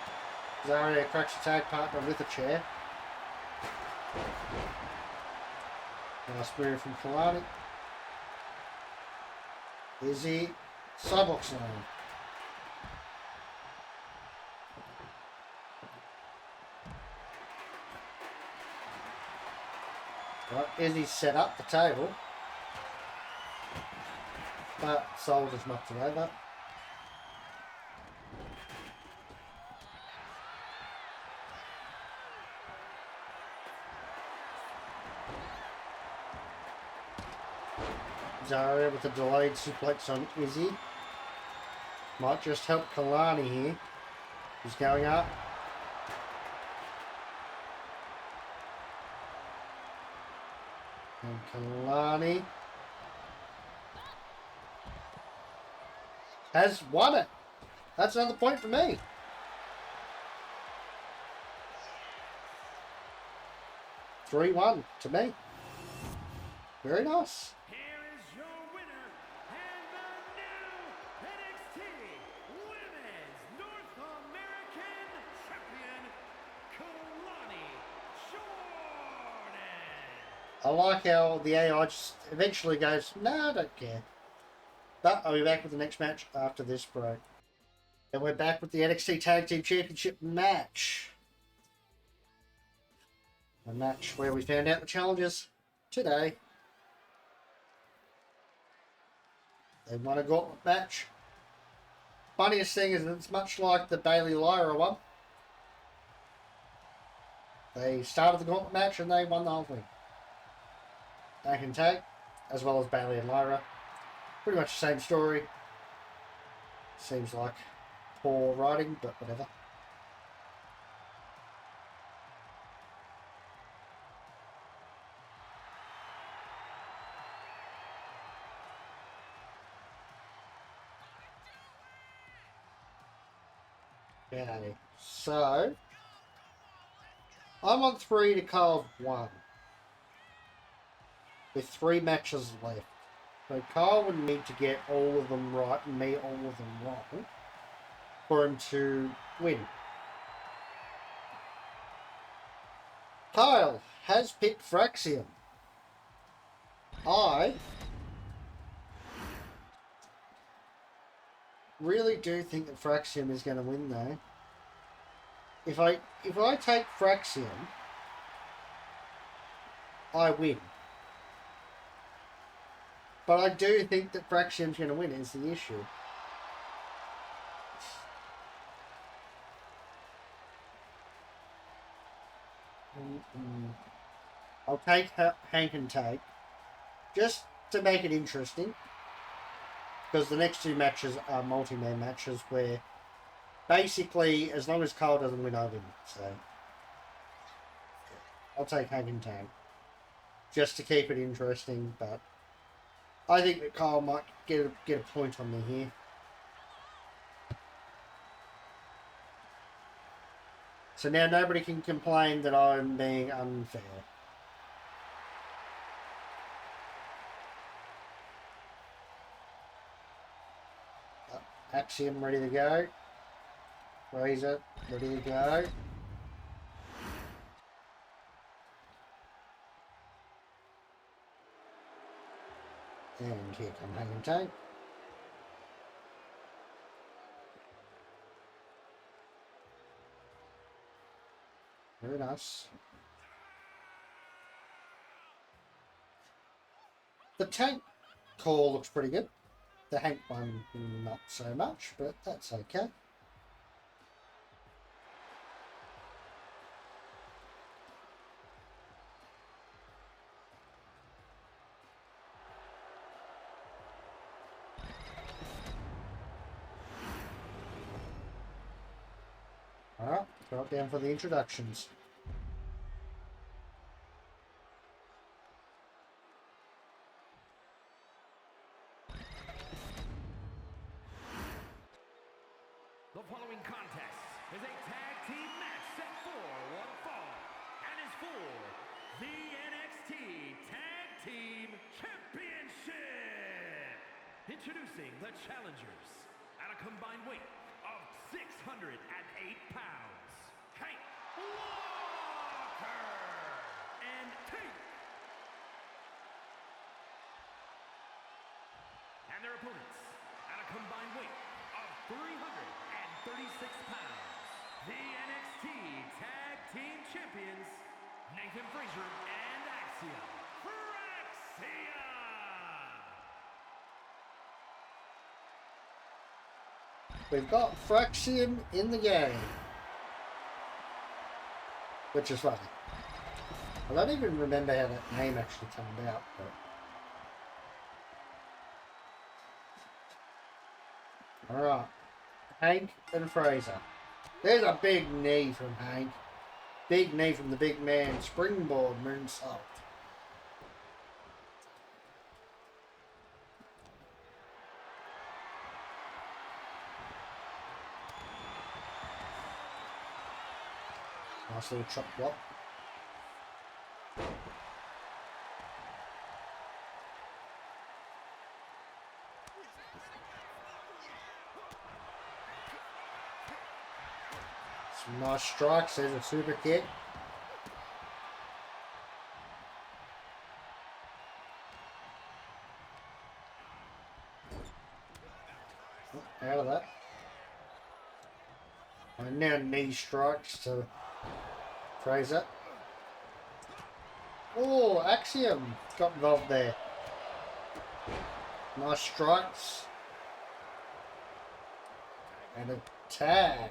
Zaria cracks a tag partner with a chair. Nice move from Kalani. Izzy. Sidewalk slam. Right, Izzy set up the table. But Sol just knocked it over. Zaria with a delayed suplex on Izzy. Might just help Kalani here. He's going up. And Kalani has won it. That's another point for me. Three 3-1 to me. Very nice. Here is your winner and the new NXT Women's North American Champion, Kalani Jordan. I like how the AI just eventually goes, no, I don't care. But I'll be back with the next match after this break. And we're back with the NXT Tag Team Championship match. A match where we found out the challenges today. They won a gauntlet match. Funniest thing is that it's much like the Bailey Lyra one. They started the gauntlet match and they won the whole thing. Hank and Tag, as well as Bailey and Lyra. Pretty much the same story. Seems like poor writing, but whatever. Okay, so I'm on 3 to Carl's 1, with 3 matches left. So Carl would need to get all of them right and me all of them wrong for him to win. Kyle has picked Fraxium. I really do think that Fraxium is going to win though. If I take Fraxium, I win. But I do think that Fraxium's going to win is the issue. I'll take Hank and Take, just to make it interesting, because the next 2 matches are multi-man matches where basically, as long as Carl doesn't win, I win. So I'll take Hank and Take, just to keep it interesting, but I think that Carl might get a point on me here. So now nobody can complain that I'm being unfair. Axiom ready to go. Razor ready to go. And here come Hang and Tank. Very nice. The Tank call looks pretty good. The Hank one, not so much, but that's okay. Alright, throw it down for the introductions. The following contest is a tag team match set for one fall and is for the NXT Tag Team Championship. Introducing the challengers at a combined weight of 608 pounds, Hank Walker and Tate. And their opponents at a combined weight of 336 pounds, the NXT Tag Team Champions, Nathan Frazier and Axia. We've got Fraxium in the game. Which is funny. I don't even remember how that name actually came about, but... Alright. Hank and Fraser. There's a big knee from Hank. Big knee from the big man. Springboard moonsault. Nice little chop block. Some nice strikes. There's a super kick. Out of that. And now knee strikes to Fraser. Oh, Axiom got involved there. Nice strikes. And a tag.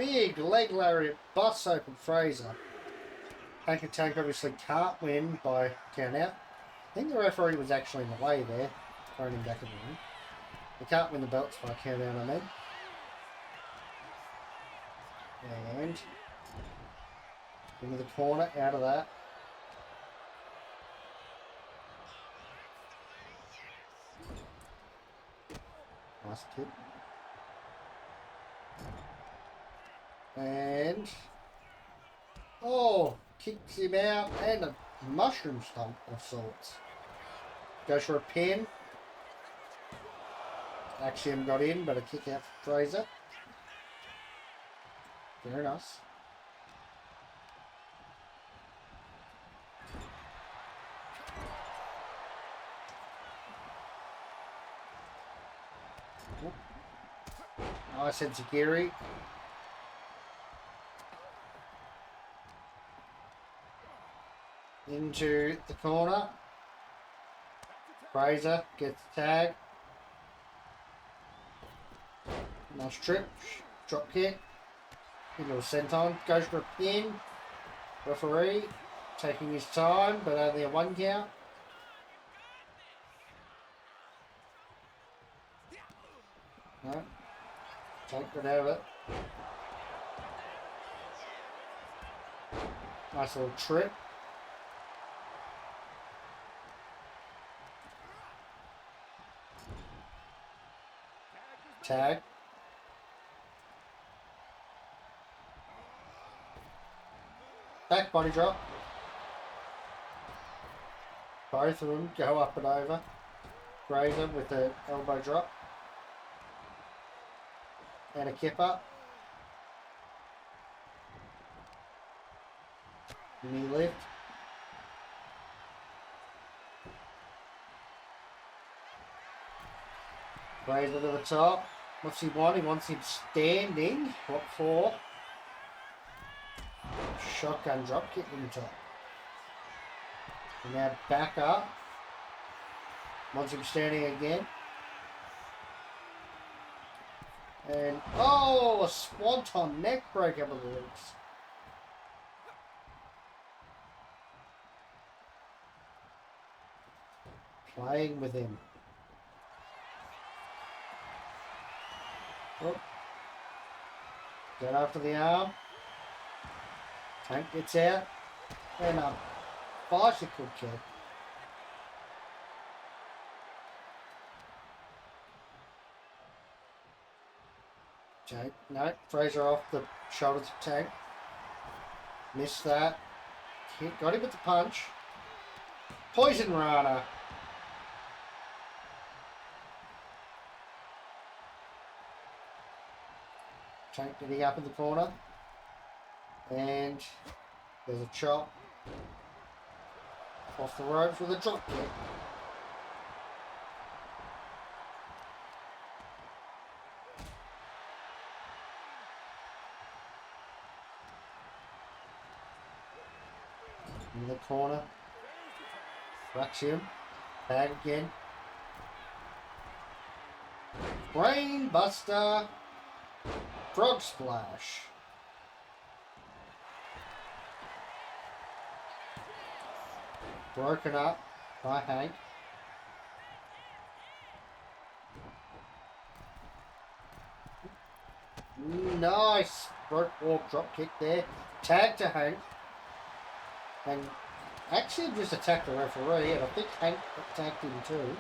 big leg lariat busts open Fraser. Hank and Tank obviously can't win by count out. I think the referee was actually in the way there, throwing him back in the ring. They can't win the belts by count out, I mean. And into the corner, out of that. Nice kick. And oh, kicks him out and a mushroom stomp of sorts. Goes for a pin. Axiom got in, but a kick out for Fraser. Very nice. Nice enziguri. Into the corner. Fraser gets the tag. Nice trip. Drop kick. Good little senton. Goes for a pin. Referee taking his time, but only a 1 count. No. Take it out of it. Nice little trip. Tag. Back body drop. Both of them go up and over. Fraser with the elbow drop. And a kip up. Knee lift. Fraser to the top. What's he want? He wants him standing. What for? Shotgun drop kick in the top. And now back up. Wants him standing again. And oh, a swanton neck breaker with the legs. Playing with him. Oh. Get after the arm. Tank gets out. And a bicycle kick. Tank. No, Fraser off the shoulders of Tank. Missed that. Got him with the punch. Poison Rana. Tank getting up in the corner. And there's a chop. Off the ropes with a drop kick. In the corner. Racks him. Tag again. Brain Buster. Frog Splash. Broken up by Hank. Nice broke walk drop kick there. Tag to Hank. And actually just attacked the referee, and I think Hank attacked him too.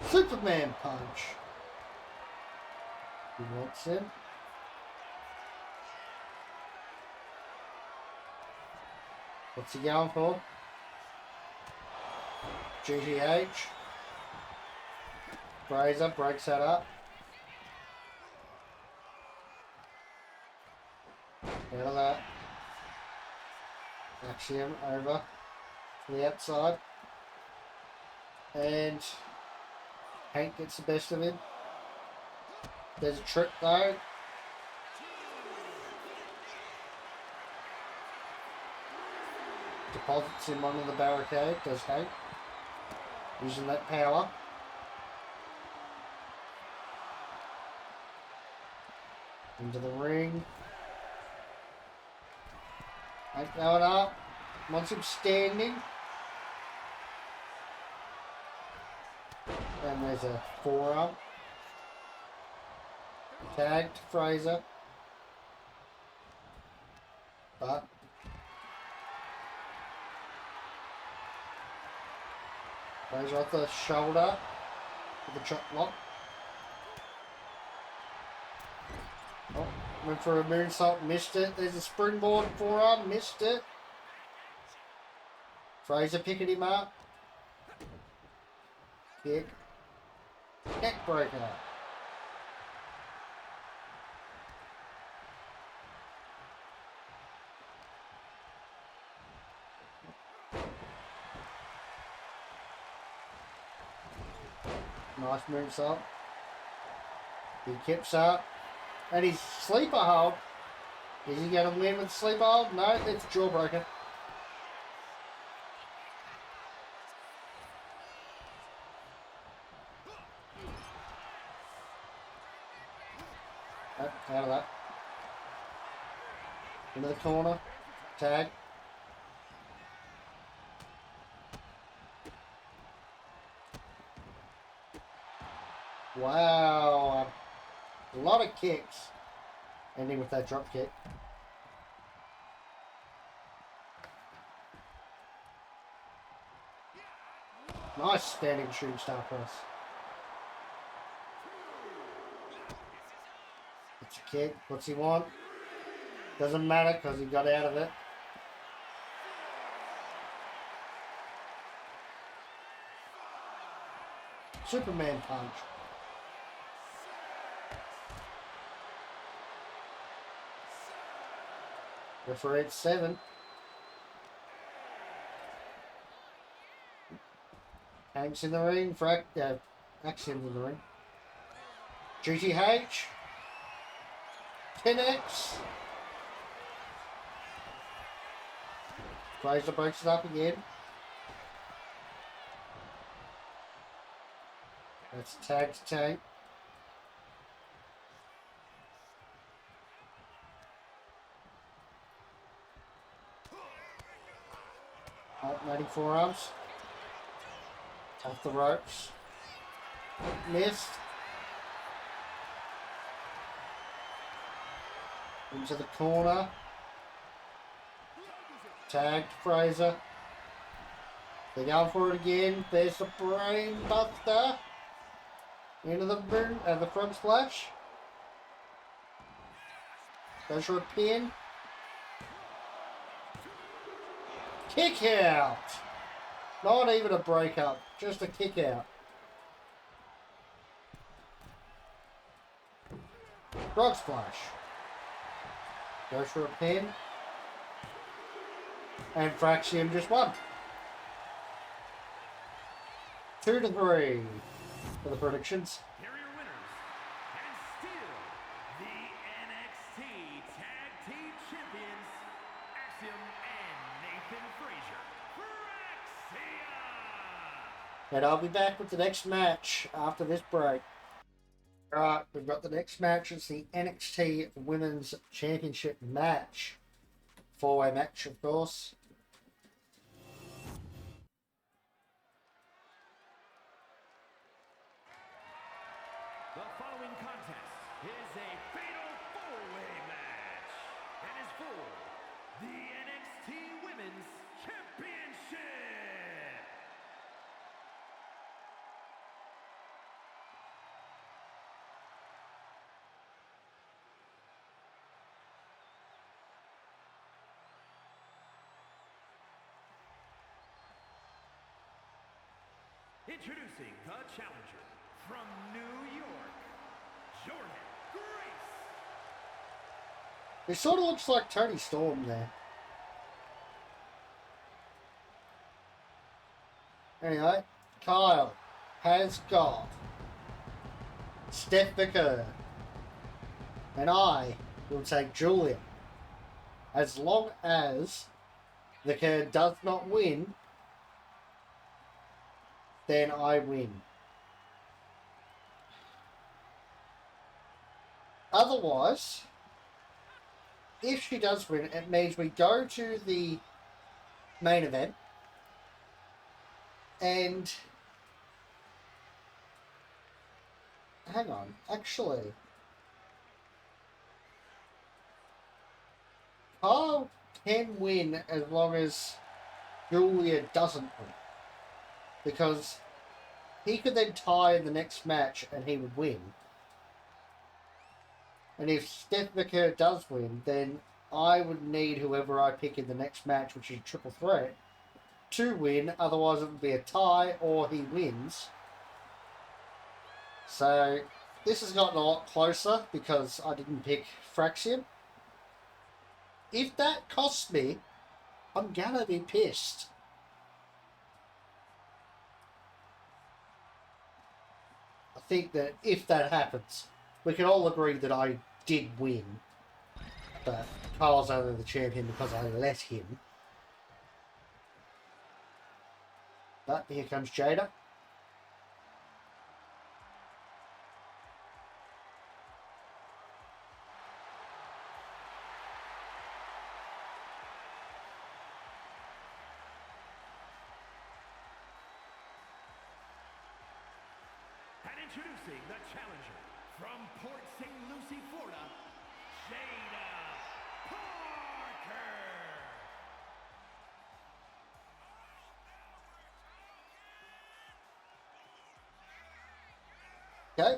Superman punch. He wants him. What's he going for? GTH. Fraser breaks that up. Out of that. Axiom over to the outside. And Hank gets the best of him. There's a trick though. Deposits him onto the barricade, does Hank. Using that power. Into the ring. Ain't going up. Wants him standing. And there's a forearm. Tagged Fraser. But Fraser off the shoulder with a chop block. Oh, went for a moonsault, missed it. There's a springboard forearm, missed it. Fraser picking him up. Kick. Neck breaker. Nice moonsault. He keeps up. And his sleeper hold. Is he going to win with the sleeper hold? No, it's jawbreaker. Oh, out of that. Into the corner. Tag. Wow. A lot of kicks. Ending with that drop kick. Nice standing shooting star press. It's a kick. What's he want? Doesn't matter because he got out of it. Superman punch. Referee at 7. Hank's in the ring. Axiom's in the ring. GTH. 10X. Fraser breaks it up again. That's tag to tag. Alternating forearms. Off the ropes. Missed. Into the corner. Tagged Fraser. They're going for it again. There's the brain buster. Into the boom and the front splash. Goes for a pin. Kick out. Not even a break up, just a kick out. Frog splash. Goes for a pin. And Fraxium just won. 2-3 for the predictions. Here are your winners, and still the NXT Tag Team Champions, Axiom and Nathan Frazier. Fraxia! And I'll be back with the next match after this break. Alright, we've got the next match. It's the NXT Women's Championship match. 4-way match, of course. The following contest is a fatal 4-way match and is for the NXT Women's Championship. Introducing the challenger from New York, Jordan Grace. It sort of looks like Tony Storm there. Anyway, Kyle has got Steph Vicker. And I will take Julia. As long as Vicker does not win, then I win. Otherwise, if she does win, it means we go to the main event and hang on, actually, Kyle can win as long as Julia doesn't win, because he could then tie in the next match and he would win. And if Steph McCurr does win, then I would need whoever I pick in the next match, which is a triple threat, to win. Otherwise, it would be a tie or he wins. So this has gotten a lot closer because I didn't pick Fraxium. If that costs me, I'm gonna be pissed. I think that if that happens, we can all agree that I did win, but Kyle's only the champion because I let him. But here comes Jada. And introducing the challenger from Port St. Lucie, Florida, Jada Parker. Okay.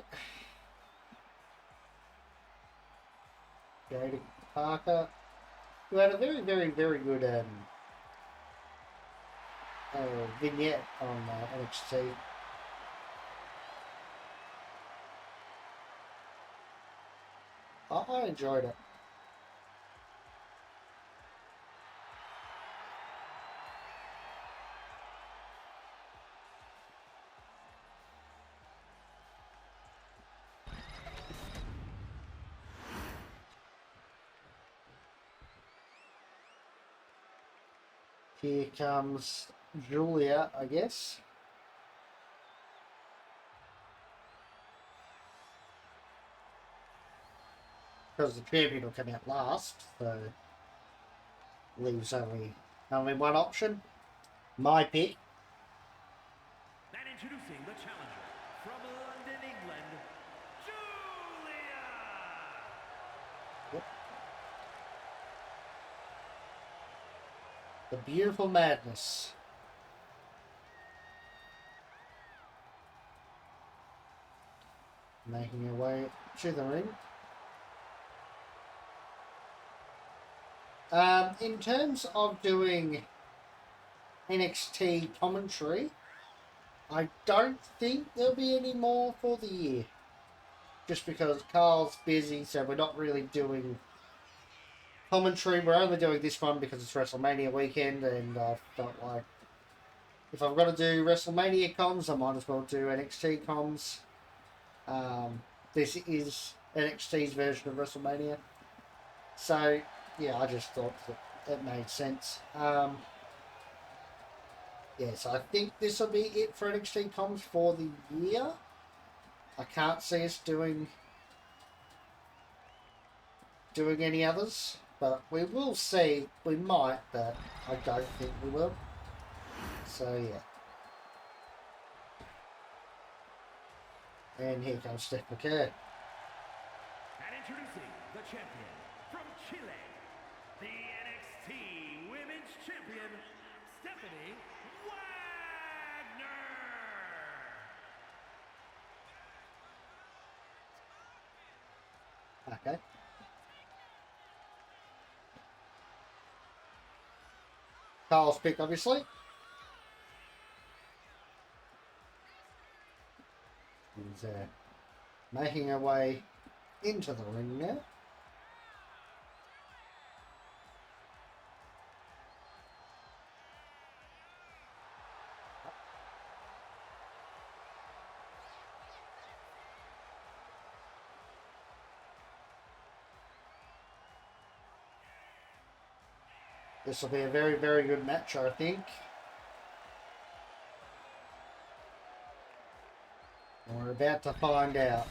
Jada Parker, who had a very, very, very good vignette on NXT. I enjoyed it. Here comes Julia, I guess. Because the champion will come out last, so leaves only one option. My pick. And introducing the challenger from London, England, Julia. Yep. The Beautiful Madness. Making her way to the ring. In terms of doing NXT commentary, I don't think there'll be any more for the year. Just because Carl's busy, so we're not really doing commentary. We're only doing this one because it's WrestleMania weekend, and I felt like if I've got to do WrestleMania comms, I might as well do NXT comms. This is NXT's version of WrestleMania. So, yeah, I just thought that it made sense. Yeah, so I think this will be it for NXT comms for the year. I can't see us doing any others, but we will see. We might, but I don't think we will. So, yeah. And here comes Steph McCurr. And introducing the champion from Chile, the NXT Women's Champion, Stephanie Wagner. Okay. Carl's pick, obviously. He's making her way into the ring now. This will be a very, very good match, I think. And we're about to find out.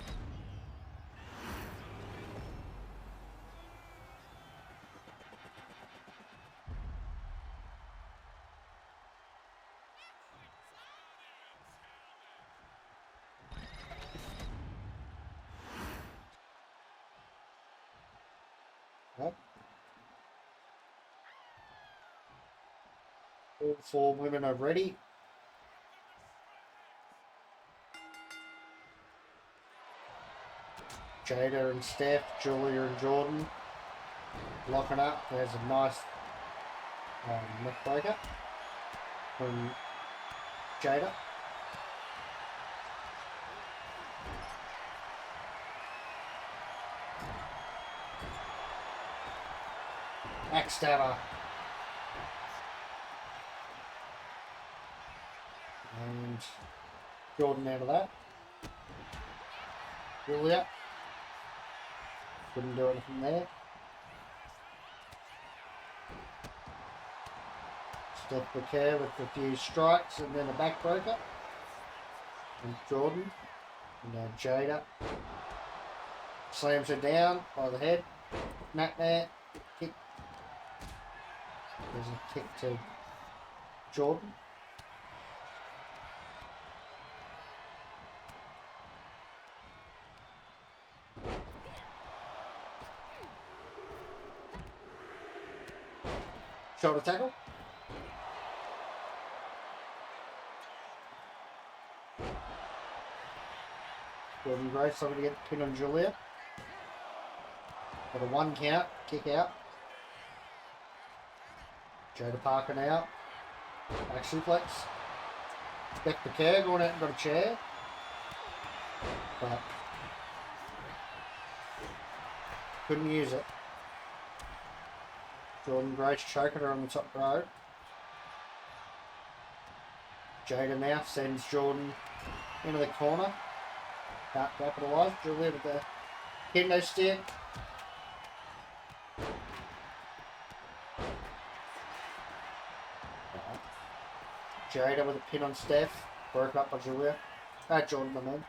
Right. All 4 women are ready. Jada and Steph, Julia and Jordan locking up. There's a nice neck breaker from Jada. Backstabber. And Jordan out of that. Julia. Couldn't do anything there. Steph Bouquet with a few strikes and then a backbreaker. And Jordan. And now Jada. Slams her down by the head. Mat there. Kick. There's a kick to Jordan. Shoulder tackle. Jordan Grace over to get the pin on Julia. Got a 1 count, kick out. Jada Parker now. Back suplex. Beck the care, going out and got a chair. But couldn't use it. Jordan Grace choking her on the top row. Jada now sends Jordan into the corner. Can't capitalise. Julia with the kendo stick. Jada with a pin on Steph. Broken up by Julia. Jordan, I mean.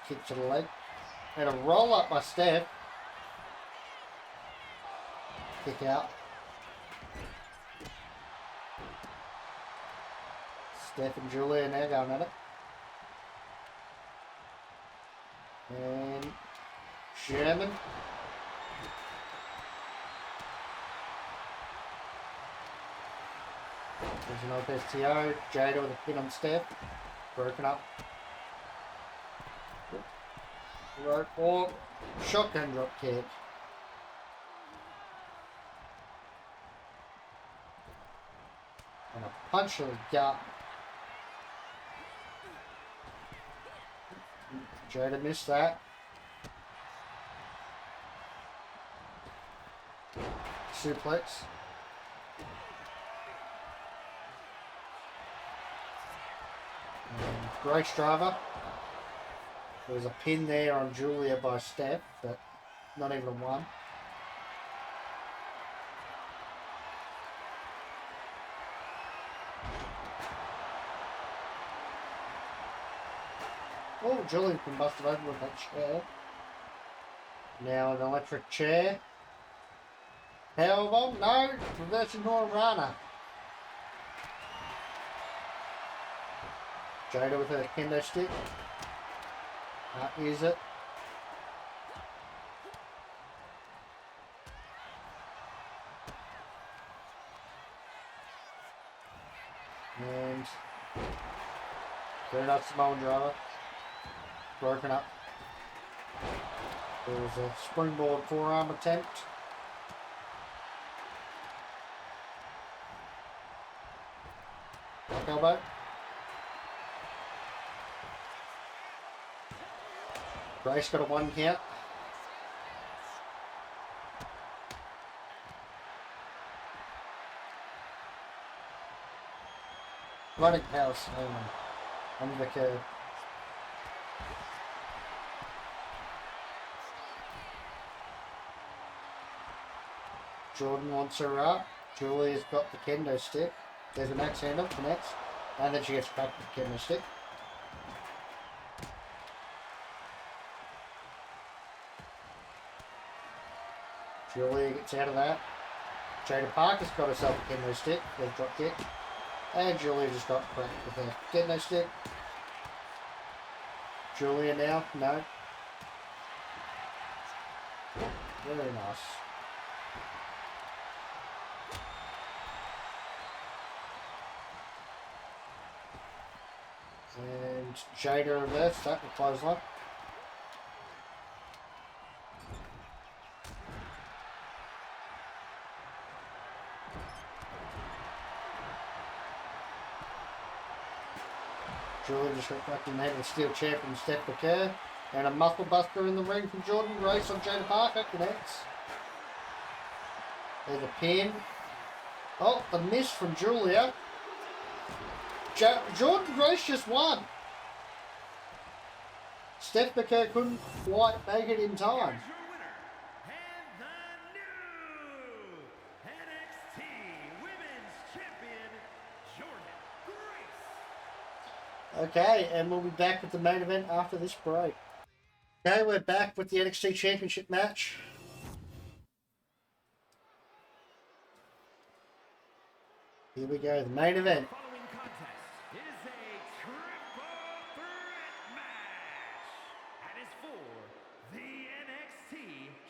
Kick to the leg. And a roll up by Steph. Kick out. Steph and Julia now going at it. And Sherman. There's an old STO. Jada with a pin on Steph. Broken up. Rope walk. Shotgun drop kick. And a punch to the gut. Jada missed that. Suplex. And Grace driver. There was a pin there on Julia by Steph, but not even a 1. Oh, Julian can bust it open with that chair. Now an electric chair. Powerbomb? No, reversing Horrorana. Jada with her kendo stick. Can't use it. And very nice Samoan driver. Broken up. There was a springboard forearm attempt. Back elbow. Grace got a 1 count. Running power slam under the curve. Jordan wants her up. Julia's got the kendo stick. There's an axe handle, connects. And then she gets back to the kendo stick. Julia gets out of that. Jada Parker's got herself a kendo stick. There's drop kick. And Julia just got cracked with her kendo stick. Julia now, no. Very nice. And Jada reversed that with clothesline. Julia just got back in the head of Steel Champion Steph McCurr. And a muscle buster in the ring from Jordan Grace on Jada Parker. Connects. There's a pin. Oh, the miss from Julia. Jordan Grace just won. Steph McCurr couldn't quite make it in time. Here's your winner, and the new NXT Women's Champion, Jordan Grace. Okay, and we'll be back with the main event after this break. Okay, we're back with the NXT Championship match. Here we go, the main event. The following contest is a triple threat match and is for the NXT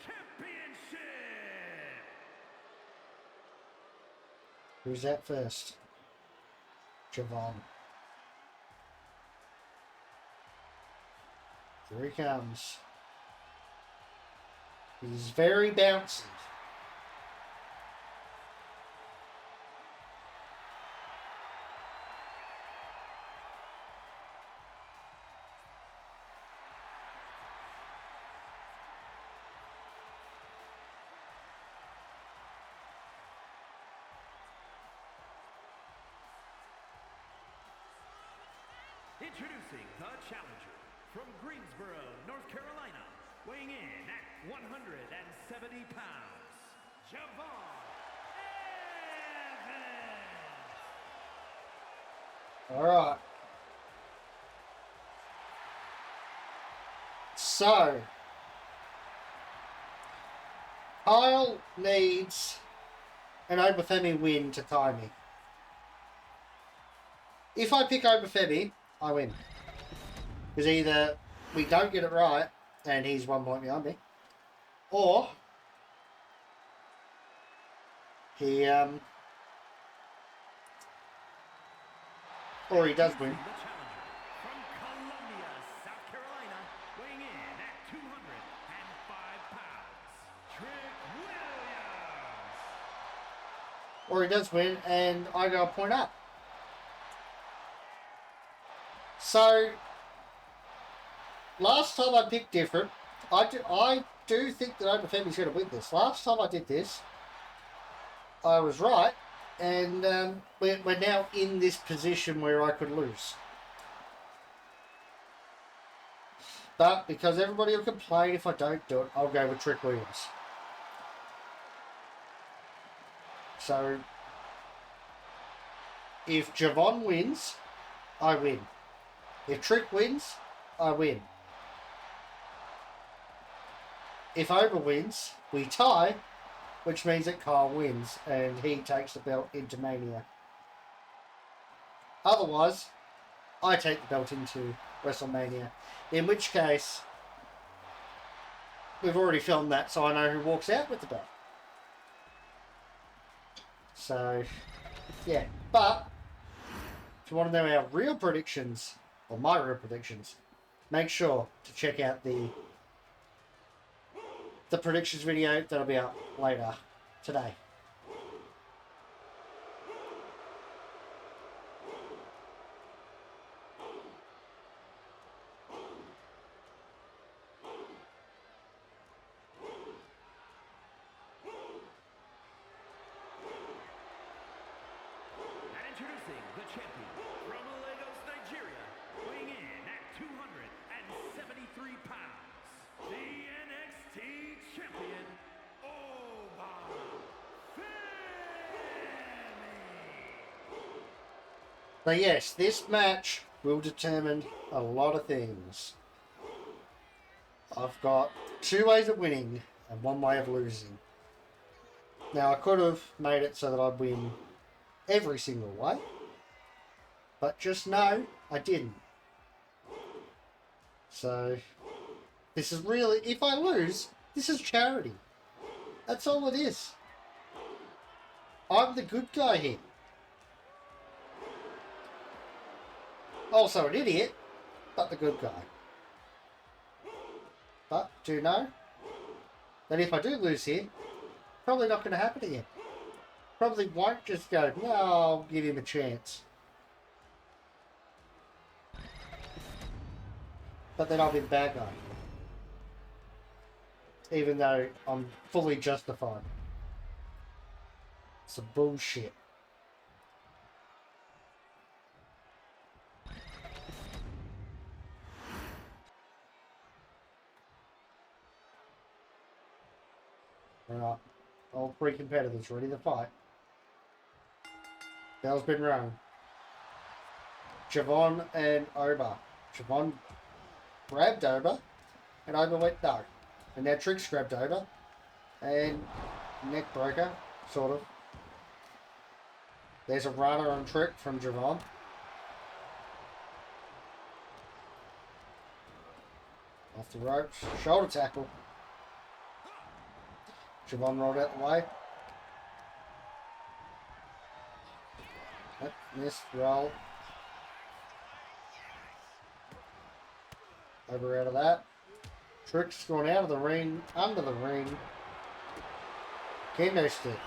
Championship. Who's that first? Javon. Here he comes. He's very bouncy. Introducing the challenger from Greensboro, North Carolina, weighing in at 170 pounds, Javon Evans. All right. So, Kyle needs an Obafemi win to tie me. If I pick Obafemi, I win. Because either we don't get it right and he's 1 point behind me, or he does win. The challenger from Columbia, South Carolina, weighing in at 205 pounds, Trick Williams. Or he does win and I go a point up. So, last time I picked different. I do think that Obafemi's going to win this. Last time I did this, I was right, and we're now in this position where I could lose. But because everybody will complain if I don't do it, I'll go with Trick Williams. So, if Javon wins, I win. If Trick wins, I win. If Oba wins, we tie, which means that Kyle wins and he takes the belt into Mania. Otherwise, I take the belt into WrestleMania. In which case, we've already filmed that, so I know who walks out with the belt. So, yeah. But, if you want to know our real predictions, or my real predictions, make sure to check out the predictions video that'll be up later today. And introducing the champion from Lagos, Nigeria, weighing in at 273 pounds, the NXT champion, But yes, this match will determine a lot of things. I've got 2 ways of winning and 1 way of losing. Now, I could have made it so that I'd win every single way, but just no, I didn't. So, this is really, if I lose, this is charity. That's all it is. I'm the good guy here. Also an idiot, but the good guy. But do you know that if I do lose here, probably not going to happen again. Probably won't just go, no, I'll give him a chance. But then I'll be the bad guy. Even though I'm fully justified. It's some bullshit. Alright. All three competitors ready to fight. Bell's been rung. Javon and Oba. Javon grabbed Oba, and Oba went no. And now Trick's grabbed Oba, and neck breaker, sort of. There's a runner on Trick from Javon. Off the ropes, shoulder tackle. Javon rolled out the way. Yep, missed, roll. Over out of that. Trick's gone out of the ring, under the ring. Kendo stick.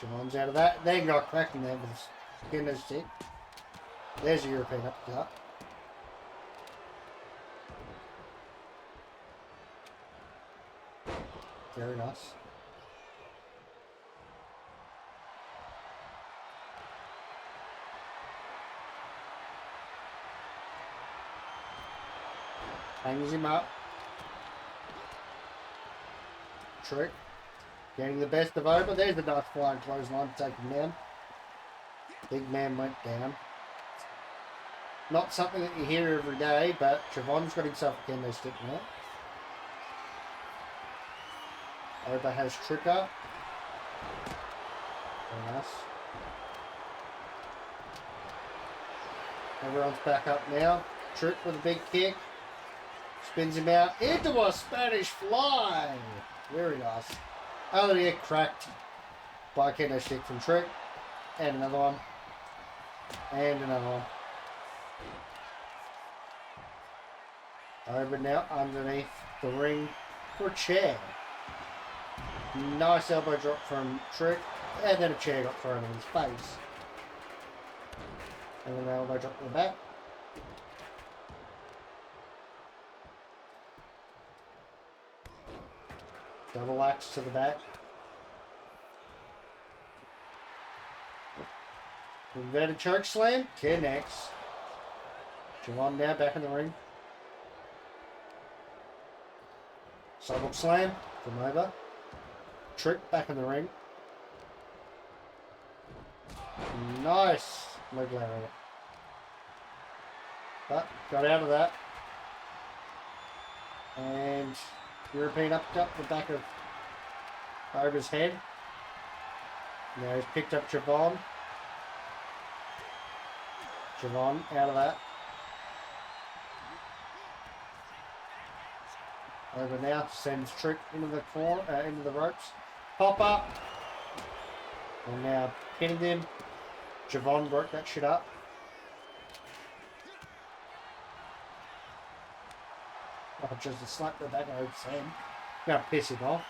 Javon's out of that. They got cracked in there with his kendo stick. There's a European uppercut. Very nice. Hangs him up. Trick. Getting the best of Oba. There's the nice flying clothesline to take him down. Big man went down. Not something that you hear every day, but Javon's got himself a kendo stick now. Oba has Trick up. Very nice. Everyone's back up now. Trick with a big kick. Spins him out into a Spanish fly. Very nice. Oh, yeah, cracked by a kendo stick from Trick. And another one. And another one. Over now underneath the ring for a chair. Nice elbow drop from Trick. And then a chair got thrown in his face. And then an elbow drop in the back. Double axe to the back. Inverted choke slam. Connects. Javon now back in the ring. Sidewalk slam from Oba. Trick back in the ring. Nice leg lariat. But got out of that. And European uppercut to the back of Oba's head. Now he's picked up Javon. Javon out of that. Oba now sends Trick into the corner, into the ropes. Pop up. And now pinned him. Javon broke that shit up. Oh, just a slap to the back of Oba's head. Gonna piss him off.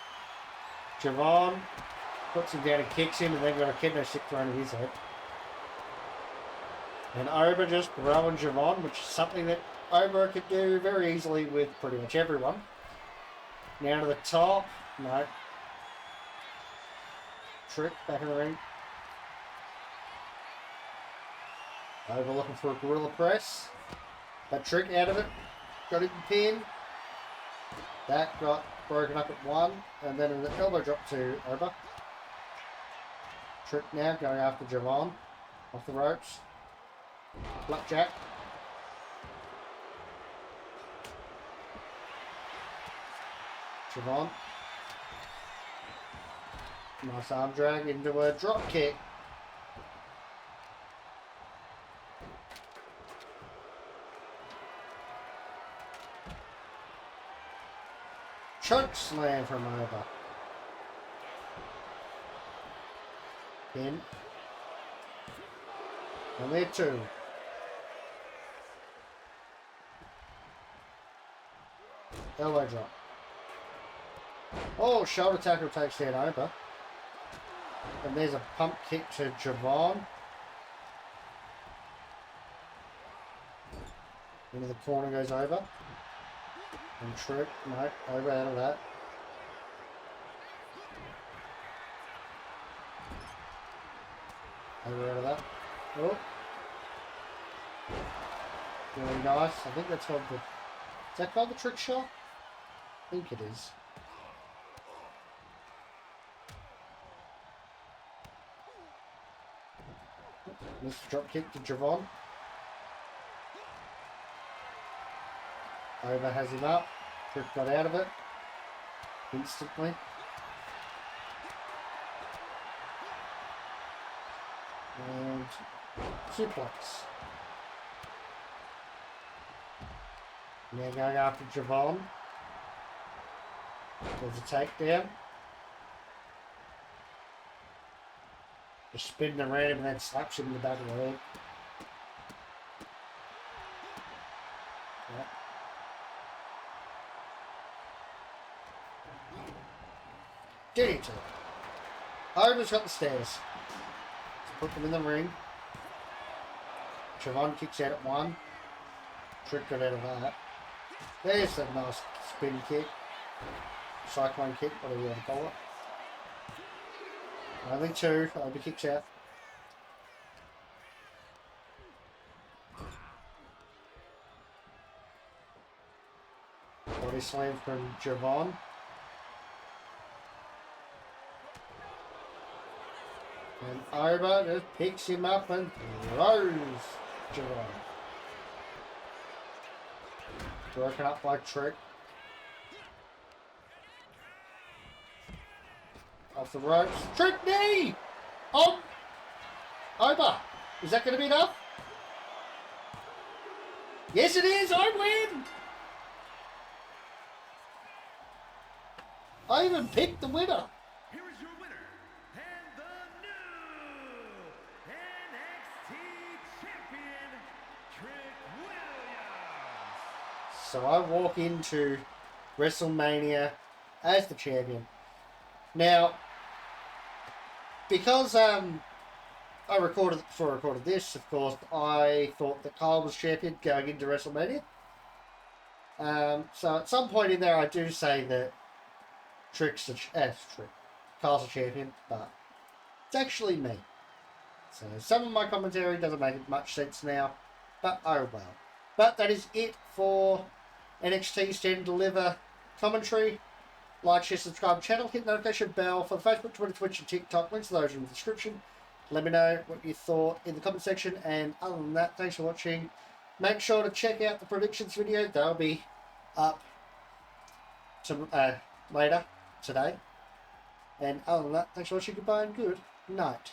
Javon puts him down and kicks him, and then got a kendo stick thrown at his head. And Oba just throwing Javon, which is something that Oba could do very easily with pretty much everyone. Now to the top. No. Trick back in the ring. Oba looking for a gorilla press. That Trick out of it. Got him pinned. That got broken up at one. And then an elbow drop to Oba. Trick now going after Javon. Off the ropes. Blackjack. Javon. Nice arm drag into a drop kick. Choke slam from over. Pin. And there two. Elbow drop. Oh, shoulder tackle takes that over. And there's a pump kick to Javon. Into the corner goes over. And Trick, no, over out of that. Over out of that. Oh. Really nice. I think that's called the... Is that called the trick shot? I think it is. This drop kick to Javon. Over has him up. Trick got out of it instantly. And suplex. Now going after Javon. There's a takedown. Just spinning around him and then slaps him in the back of the head. DDT. Over's got the stairs. Let's put them in the ring. Javon kicks out at one. Trick got out of that. There's a nice spin kick. Cyclone kick, whatever you want to call it. Only two. Over kicks out. Body slam from Javon. And Oba just picks him up and throws Javon. Broken up by Trick. Off the ropes. Trick knee! Oh! Oba! Is that going to be enough? Yes it is! I win! I even picked the winner. Here is your winner, and the new NXT champion, Trick Williams. So I walk into WrestleMania as the champion. Now, because I recorded before I recorded this, of course, I thought that Kyle was champion going into WrestleMania. So at some point in there, I do say that Kyle's a champion, but it's actually me. So some of my commentary doesn't make much sense now, but oh well. But that is it for NXT Stand and Deliver commentary. Like, share, subscribe channel, hit the notification bell for the Facebook, Twitter, Twitch and TikTok. Links to those in the description. Let me know what you thought in the comment section. And other than that, thanks for watching. Make sure to check out the predictions video. They'll be up later today. And other than that, thanks for watching. Goodbye and good night.